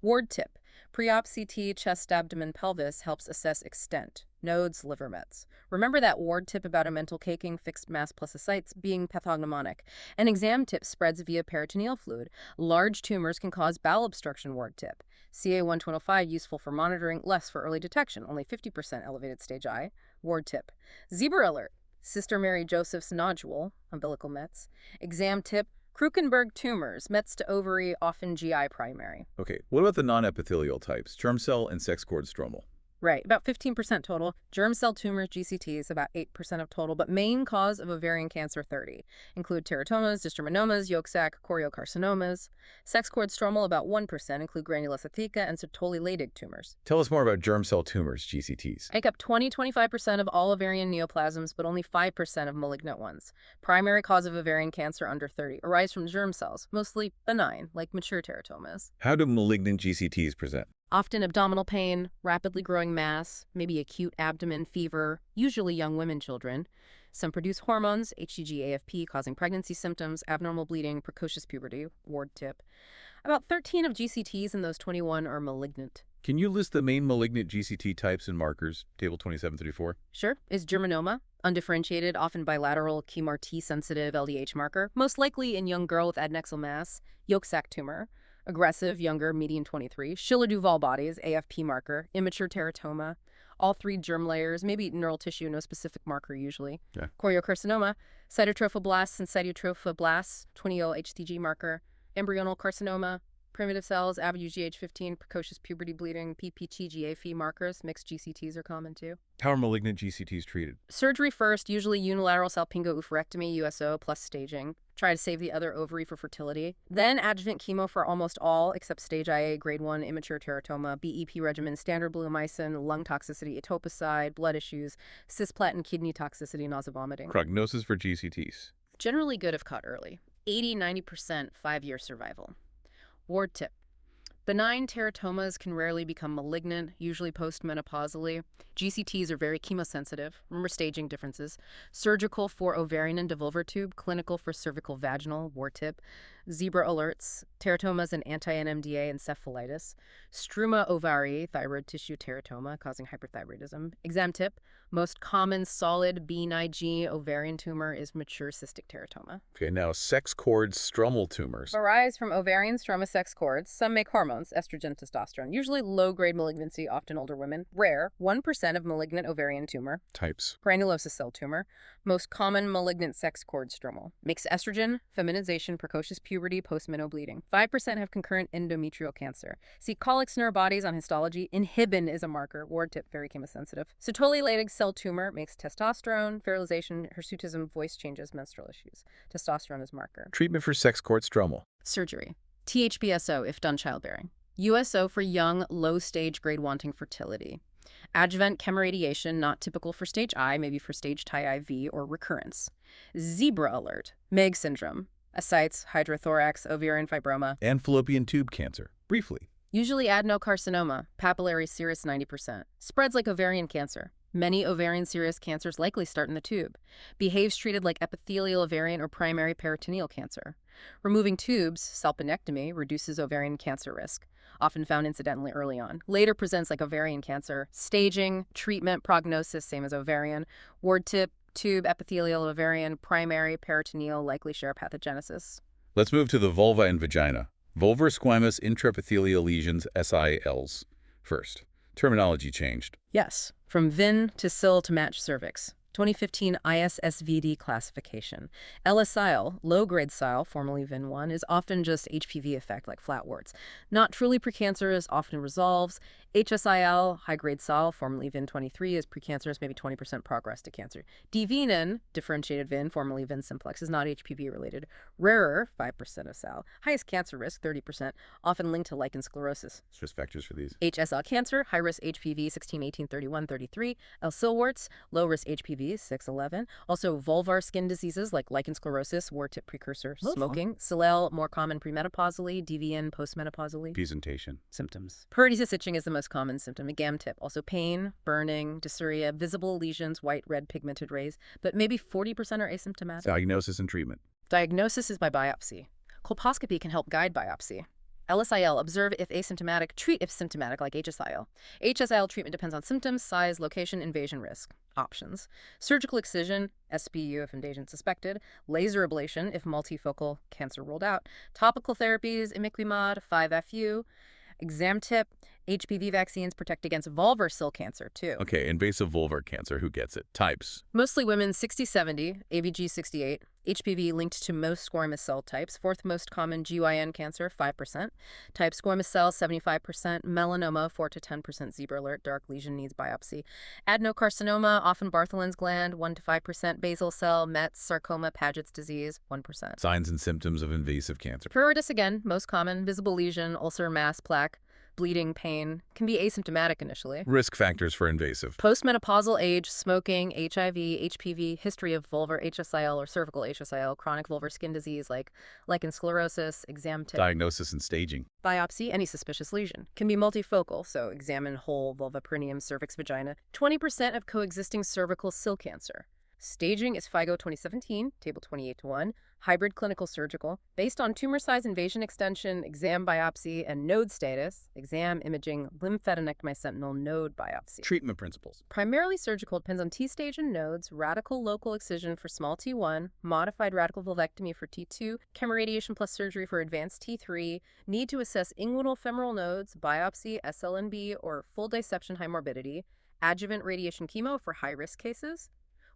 Ward tip. Pre-op CT, chest, abdomen, pelvis helps assess extent. Nodes, liver mets. Remember that ward tip about a mental caking, fixed mass plesiocytes being pathognomonic. An exam tip spreads via peritoneal fluid. Large tumors can cause bowel obstruction, ward tip. CA-125 useful for monitoring, less for early detection, only 50% elevated stage I. Ward tip. Zebra alert. Sister Mary Joseph's nodule, umbilical mets. Exam tip, Krukenberg tumors, mets to ovary, often GI primary. Okay, what about the non-epithelial types, germ cell and sex cord stromal? Right, about 15% total. Germ cell tumors, GCTs, about 8% of total, but main cause of ovarian cancer, 30. Include teratomas, dysgerminomas, yolk sac, choriocarcinomas. Sex cord stromal, about 1%, include granulus theca and Sertoli-Leydig tumors. Tell us more about germ cell tumors, GCTs. Make up 20-25% of all ovarian neoplasms, but only 5% of malignant ones. Primary cause of ovarian cancer under 30 arise from germ cells, mostly benign, like mature teratomas. How do malignant GCTs present? Often abdominal pain, rapidly growing mass, maybe acute abdomen, fever, usually young women, children. Some produce hormones, HCG, AFP, causing pregnancy symptoms, abnormal bleeding, precocious puberty, ward tip. About 13 of GCTs in those 21 are malignant. Can you list the main malignant GCT types and markers, table 2734? Sure. Is germinoma, undifferentiated, often bilateral, chemo T-sensitive LDH marker, most likely in young girl with adnexal mass, yolk sac tumor. Aggressive, younger, median 23. Schiller-Duval bodies, AFP marker. Immature teratoma. All 3 germ layers, maybe neural tissue, no specific marker usually. Yeah. Choriocarcinoma. Cytotrophoblasts and cytotrophoblasts, 20O HCG marker. Embryonal carcinoma. Primitive cells, ABUGH15, precocious puberty bleeding, PPTGA-Phe markers. Mixed GCTs are common too. How are malignant GCTs treated? Surgery first, usually unilateral salpingo-oophorectomy, USO, plus staging. Try to save the other ovary for fertility. Then adjuvant chemo for almost all, except stage IA, grade 1, immature teratoma, BEP regimen, standard bleomycin, lung toxicity, etoposide, blood issues, cisplatin, kidney toxicity, nausea, vomiting. Prognosis for GCTs? Generally good if caught early. 80-90% 5-year survival. Ward tip. Benign teratomas can rarely become malignant, usually postmenopausally. GCTs are very chemosensitive. Remember staging differences. Surgical for ovarian and devulvar tube, clinical for cervical vaginal, war tip. Zebra alerts, teratomas and anti-NMDA encephalitis. Struma ovarii, thyroid tissue teratoma causing hyperthyroidism. Exam tip, most common solid B9G ovarian tumor is mature cystic teratoma. Okay, now sex cord stromal tumors. Arise from ovarian stroma sex cords. Some make hormones, estrogen, testosterone. Usually low-grade malignancy, often older women. Rare, 1% of malignant ovarian tumor. Types. Granulosa cell tumor. Most common malignant sex cord stromal. Mixed estrogen, feminization, precocious puberty, post-meno bleeding. 5% have concurrent endometrial cancer. See colics in our bodies on histology. Inhibin is a marker. Ward tip, very chemosensitive. Sertoli-Leydig cell tumor makes testosterone, fertilization, hirsutism, voice changes, menstrual issues. Testosterone is marker. Treatment for sex cord stromal. Surgery. THBSO if done childbearing. USO for young, low-stage grade wanting fertility. Adjuvant chemoradiation, not typical for stage I, maybe for stage TI IV or recurrence. Zebra alert. Meg syndrome. Ascites, hydrothorax, ovarian fibroma. And fallopian tube cancer. Briefly. Usually adenocarcinoma, papillary serous 90%. Spreads like ovarian cancer. Many ovarian serous cancers likely start in the tube. Behaves treated like epithelial ovarian or primary peritoneal cancer. Removing tubes, salpinectomy, reduces ovarian cancer risk, often found incidentally early on. Later presents like ovarian cancer. Staging, treatment, prognosis, same as ovarian. Ward tip, tube, epithelial ovarian, primary peritoneal, likely share pathogenesis. Let's move to the vulva and vagina. Vulvar squamous intraepithelial lesions, SILs. First. Terminology changed. Yes, from VIN to SIL to match cervix. 2015 ISSVD classification. LSIL, low-grade SIL, formerly VIN1, is often just HPV effect like flat warts. Not truly precancerous, often resolves. HSIL, high-grade SIL, formerly VIN23, is precancerous, maybe 20% progress to cancer. DVNN, differentiated VIN, formerly VIN simplex, is not HPV-related. Rarer, 5% of SIL. Highest cancer risk, 30%, often linked to lichen sclerosis. Risk factors for these. HSL cancer, high-risk HPV 16, 18, 31, 33. LSIL warts, low-risk HPV 6, 11. Also, vulvar skin diseases like lichen sclerosis, war tip precursor, smoking. SIL, more common premenopausally, DVN postmenopausally. Presentation. Symptoms. Periodosis itching is the most common symptom. Exam tip. Also pain, burning, dysuria, visible lesions, white, red, pigmented rays, but maybe 40% are asymptomatic. Diagnosis and treatment. Diagnosis is by biopsy. Colposcopy can help guide biopsy. LSIL, observe if asymptomatic, treat if symptomatic, like HSIL. HSIL treatment depends on symptoms, size, location, invasion risk. Options. Surgical excision, SBU if invasion suspected. Laser ablation if multifocal cancer ruled out. Topical therapies, imiquimod, 5-FU. Exam tip, HPV vaccines protect against vulvar cell cancer, too. Okay, invasive vulvar cancer, who gets it? Types. Mostly women 60-70, AVG 68, HPV linked to most squamous cell types, fourth most common GYN cancer, 5%, type squamous cell, 75%, melanoma, 4 to 10%, zebra alert, dark lesion needs biopsy, adenocarcinoma, often Bartholin's gland, 1 to 5%, basal cell, Mets, sarcoma, Paget's disease, 1%. Signs and symptoms of invasive cancer. Pruritus again, most common, visible lesion, ulcer, mass, plaque, bleeding, pain, can be asymptomatic initially. Risk factors for invasive. Postmenopausal age, smoking, HIV, HPV, history of vulvar HSIL or cervical HSIL, chronic vulvar skin disease like lichen sclerosis, exam tip. Diagnosis and staging. Biopsy, any suspicious lesion. Can be multifocal, so examine whole vulva, perineum, cervix, vagina. 20% of coexisting cervical cell cancer. Staging is FIGO 2017, table 28-1, hybrid clinical surgical, based on tumor size, invasion extension, exam biopsy, and node status, exam imaging, lymphadenectomy sentinel node biopsy. Treatment principles. Primarily surgical, depends on T-stage and nodes, radical local excision for small T1, modified radical vulvectomy for T2, chemoradiation plus surgery for advanced T3, need to assess inguinal femoral nodes, biopsy, SLNB, or full dissection high morbidity, adjuvant radiation chemo for high-risk cases.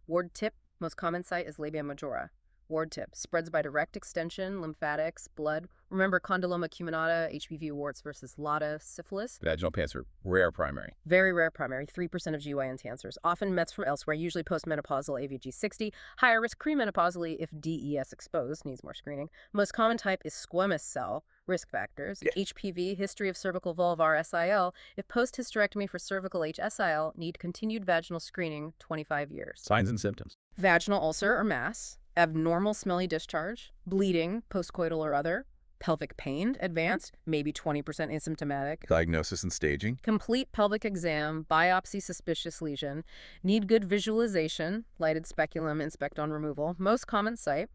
Ward tip, most common site is labia majora. Ward tip, spreads by direct extension, lymphatics, blood. Remember condyloma acuminata, HPV warts versus LATA, syphilis. Vaginal cancer, rare primary. Very rare primary, 3% of GYN cancers. Often mets from elsewhere, usually postmenopausal AVG 60. Higher risk premenopausally if DES exposed, needs more screening. Most common type is squamous cell. Risk factors, HPV, history of cervical vulvar SIL. If post-hysterectomy for cervical HSIL, need continued vaginal screening, 25 years. Signs and symptoms. Vaginal ulcer or mass, abnormal smelly discharge, bleeding, postcoital or other, Pelvic pain, advanced, maybe 20% asymptomatic. Diagnosis and staging. Complete pelvic exam, biopsy suspicious lesion. Need good visualization, lighted speculum, inspect on removal. Most common site.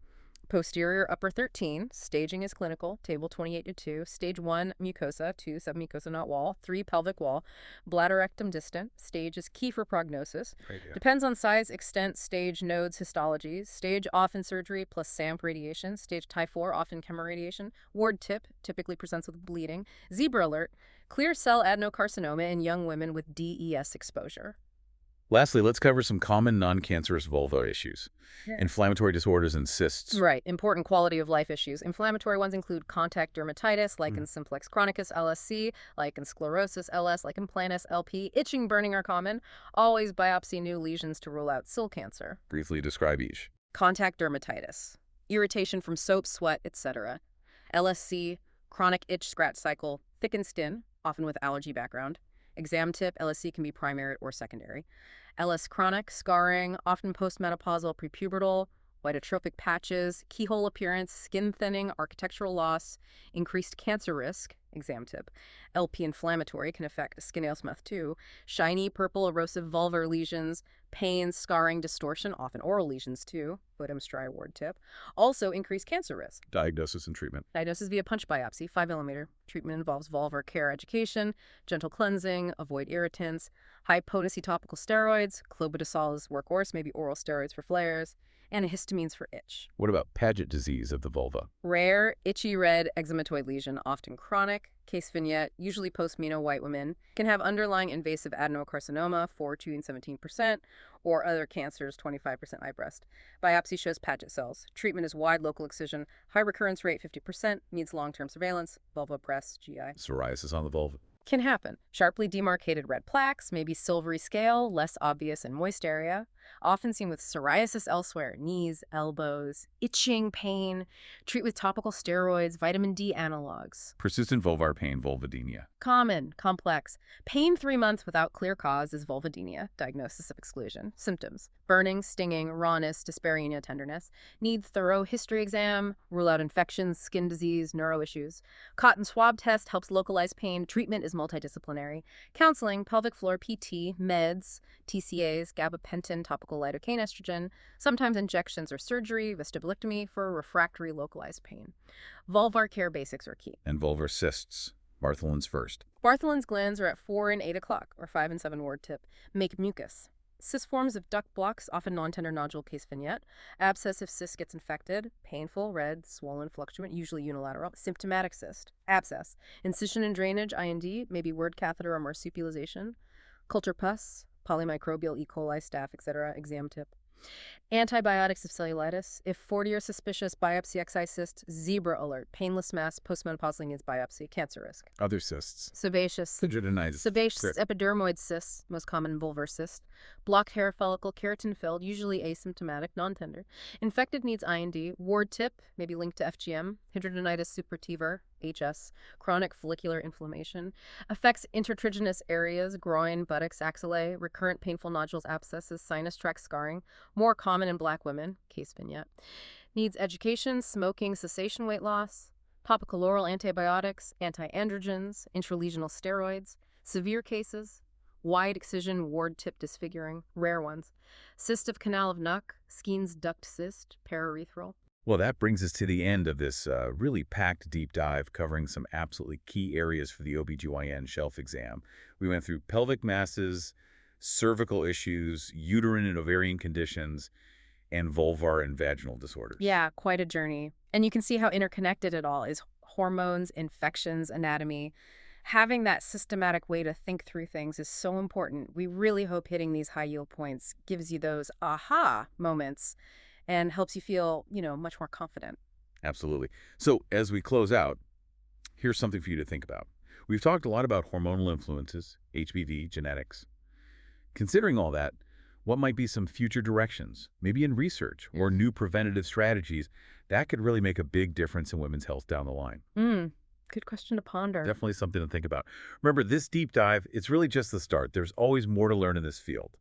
Posterior upper 13, staging is clinical, table 28-2, stage 1 mucosa, 2 submucosa not wall, 3 pelvic wall, bladder rectum distant, stage is key for prognosis. Right, yeah. Depends on size, extent, stage, nodes, histologies, stage often surgery plus SAMP radiation, stage type 4 often chemoradiation, ward tip, typically presents with bleeding, zebra alert, clear cell adenocarcinoma in young women with DES exposure. Lastly, let's cover some common non-cancerous vulva issues. Yeah. Inflammatory disorders and cysts. Right. Important quality of life issues. Inflammatory ones include contact dermatitis, lichen simplex chronicus, LSC, lichen sclerosus, LS, lichen planus, LP. Itching, burning are common. Always biopsy new lesions to rule out sil cancer. Briefly describe each. Contact dermatitis. Irritation from soap, sweat, etc. LSC, chronic itch scratch cycle, thickened skin, often with allergy background. Exam tip, LSC can be primary or secondary. LS chronic, scarring, often postmenopausal, prepubertal, white atrophic patches, keyhole appearance, skin thinning, architectural loss, increased cancer risk, exam tip. LP inflammatory can affect skin ailsmeth too. Shiny, purple, erosive vulvar lesions, pain, scarring, distortion, often oral lesions too. Bodum stri ward tip. Also increased cancer risk. Diagnosis and treatment. Diagnosis via punch biopsy, 5 millimeter. Treatment involves vulvar care education, gentle cleansing, avoid irritants, high potency topical steroids, clobetasol is workhorse, maybe oral steroids for flares, antihistamines for itch. What about Paget disease of the vulva? Rare, itchy red eczematoid lesion, often chronic. Case vignette, usually post-meno white women, can have underlying invasive adenocarcinoma, 4 to 17%, or other cancers, 25% eye breast. Biopsy shows Paget cells. Treatment is wide local excision, high recurrence rate, 50%, needs long-term surveillance, vulva, breast, GI. Psoriasis on the vulva. Can happen. Sharply demarcated red plaques, maybe silvery scale, less obvious in moist area. Often seen with psoriasis elsewhere, knees, elbows, itching, pain. Treat with topical steroids, vitamin D analogs. Persistent vulvar pain, vulvodynia. Common, complex. Pain 3 months without clear cause is vulvodynia. Diagnosis of exclusion. Symptoms: burning, stinging, rawness, dyspareunia, tenderness. Need thorough history exam, rule out infections, skin disease, neuro issues. Cotton swab test helps localize pain. Treatment is multidisciplinary. Counseling, pelvic floor PT, meds, TCAs, gabapentin, topical lidocaine estrogen, sometimes injections or surgery, vestibulectomy for refractory localized pain. Vulvar care basics are key. And vulvar cysts. Bartholin's first. Bartholin's glands are at 4 and 8 o'clock, or 5 and 7 ward tip. Make mucus. Cyst forms of duct blocks, often non-tender nodule case vignette. Abscess if cyst gets infected. Painful, red, swollen, fluctuant, usually unilateral. Symptomatic cyst. Abscess. Incision and drainage, IND, maybe word catheter or marsupialization. Culture pus, polymicrobial, E. coli, staph, etc. Exam tip. Antibiotics of cellulitis. If 40 are suspicious, biopsy XI cyst, zebra alert, painless mass, postmenopausal needs biopsy, cancer risk. Other cysts. Sebaceous. Sebaceous epidermoid cysts, most common vulvar cyst. Blocked hair follicle, keratin filled, usually asymptomatic, non-tender. Infected needs IND. Ward tip, maybe linked to FGM. Hidradenitis suppurativa, HS. Chronic follicular inflammation. Affects intertriginous areas, groin, buttocks, axillae. Recurrent painful nodules, abscesses, sinus tract scarring. More common in black women, case vignette. Needs education, smoking, cessation, weight loss. Topical oral antibiotics, anti-androgens, intralesional steroids. Severe cases. Wide excision, ward tip disfiguring, rare ones. Cyst of canal of Nuck, Skene's duct cyst, paraurethral. Well, that brings us to the end of this really packed deep dive covering some absolutely key areas for the OBGYN shelf exam. We went through pelvic masses, cervical issues, uterine and ovarian conditions, and vulvar and vaginal disorders. Yeah, quite a journey. And you can see how interconnected it all is. Hormones, infections, anatomy. Having that systematic way to think through things is so important. We really hope hitting these high-yield points gives you those aha moments and helps you feel, much more confident. Absolutely. So as we close out, here's something for you to think about. We've talked a lot about hormonal influences, HPV, genetics. Considering all that, what might be some future directions, maybe in research or new preventative strategies that could really make a big difference in women's health down the line? Good question to ponder. Definitely something to think about. Remember, this deep dive, it's really just the start. There's always more to learn in this field.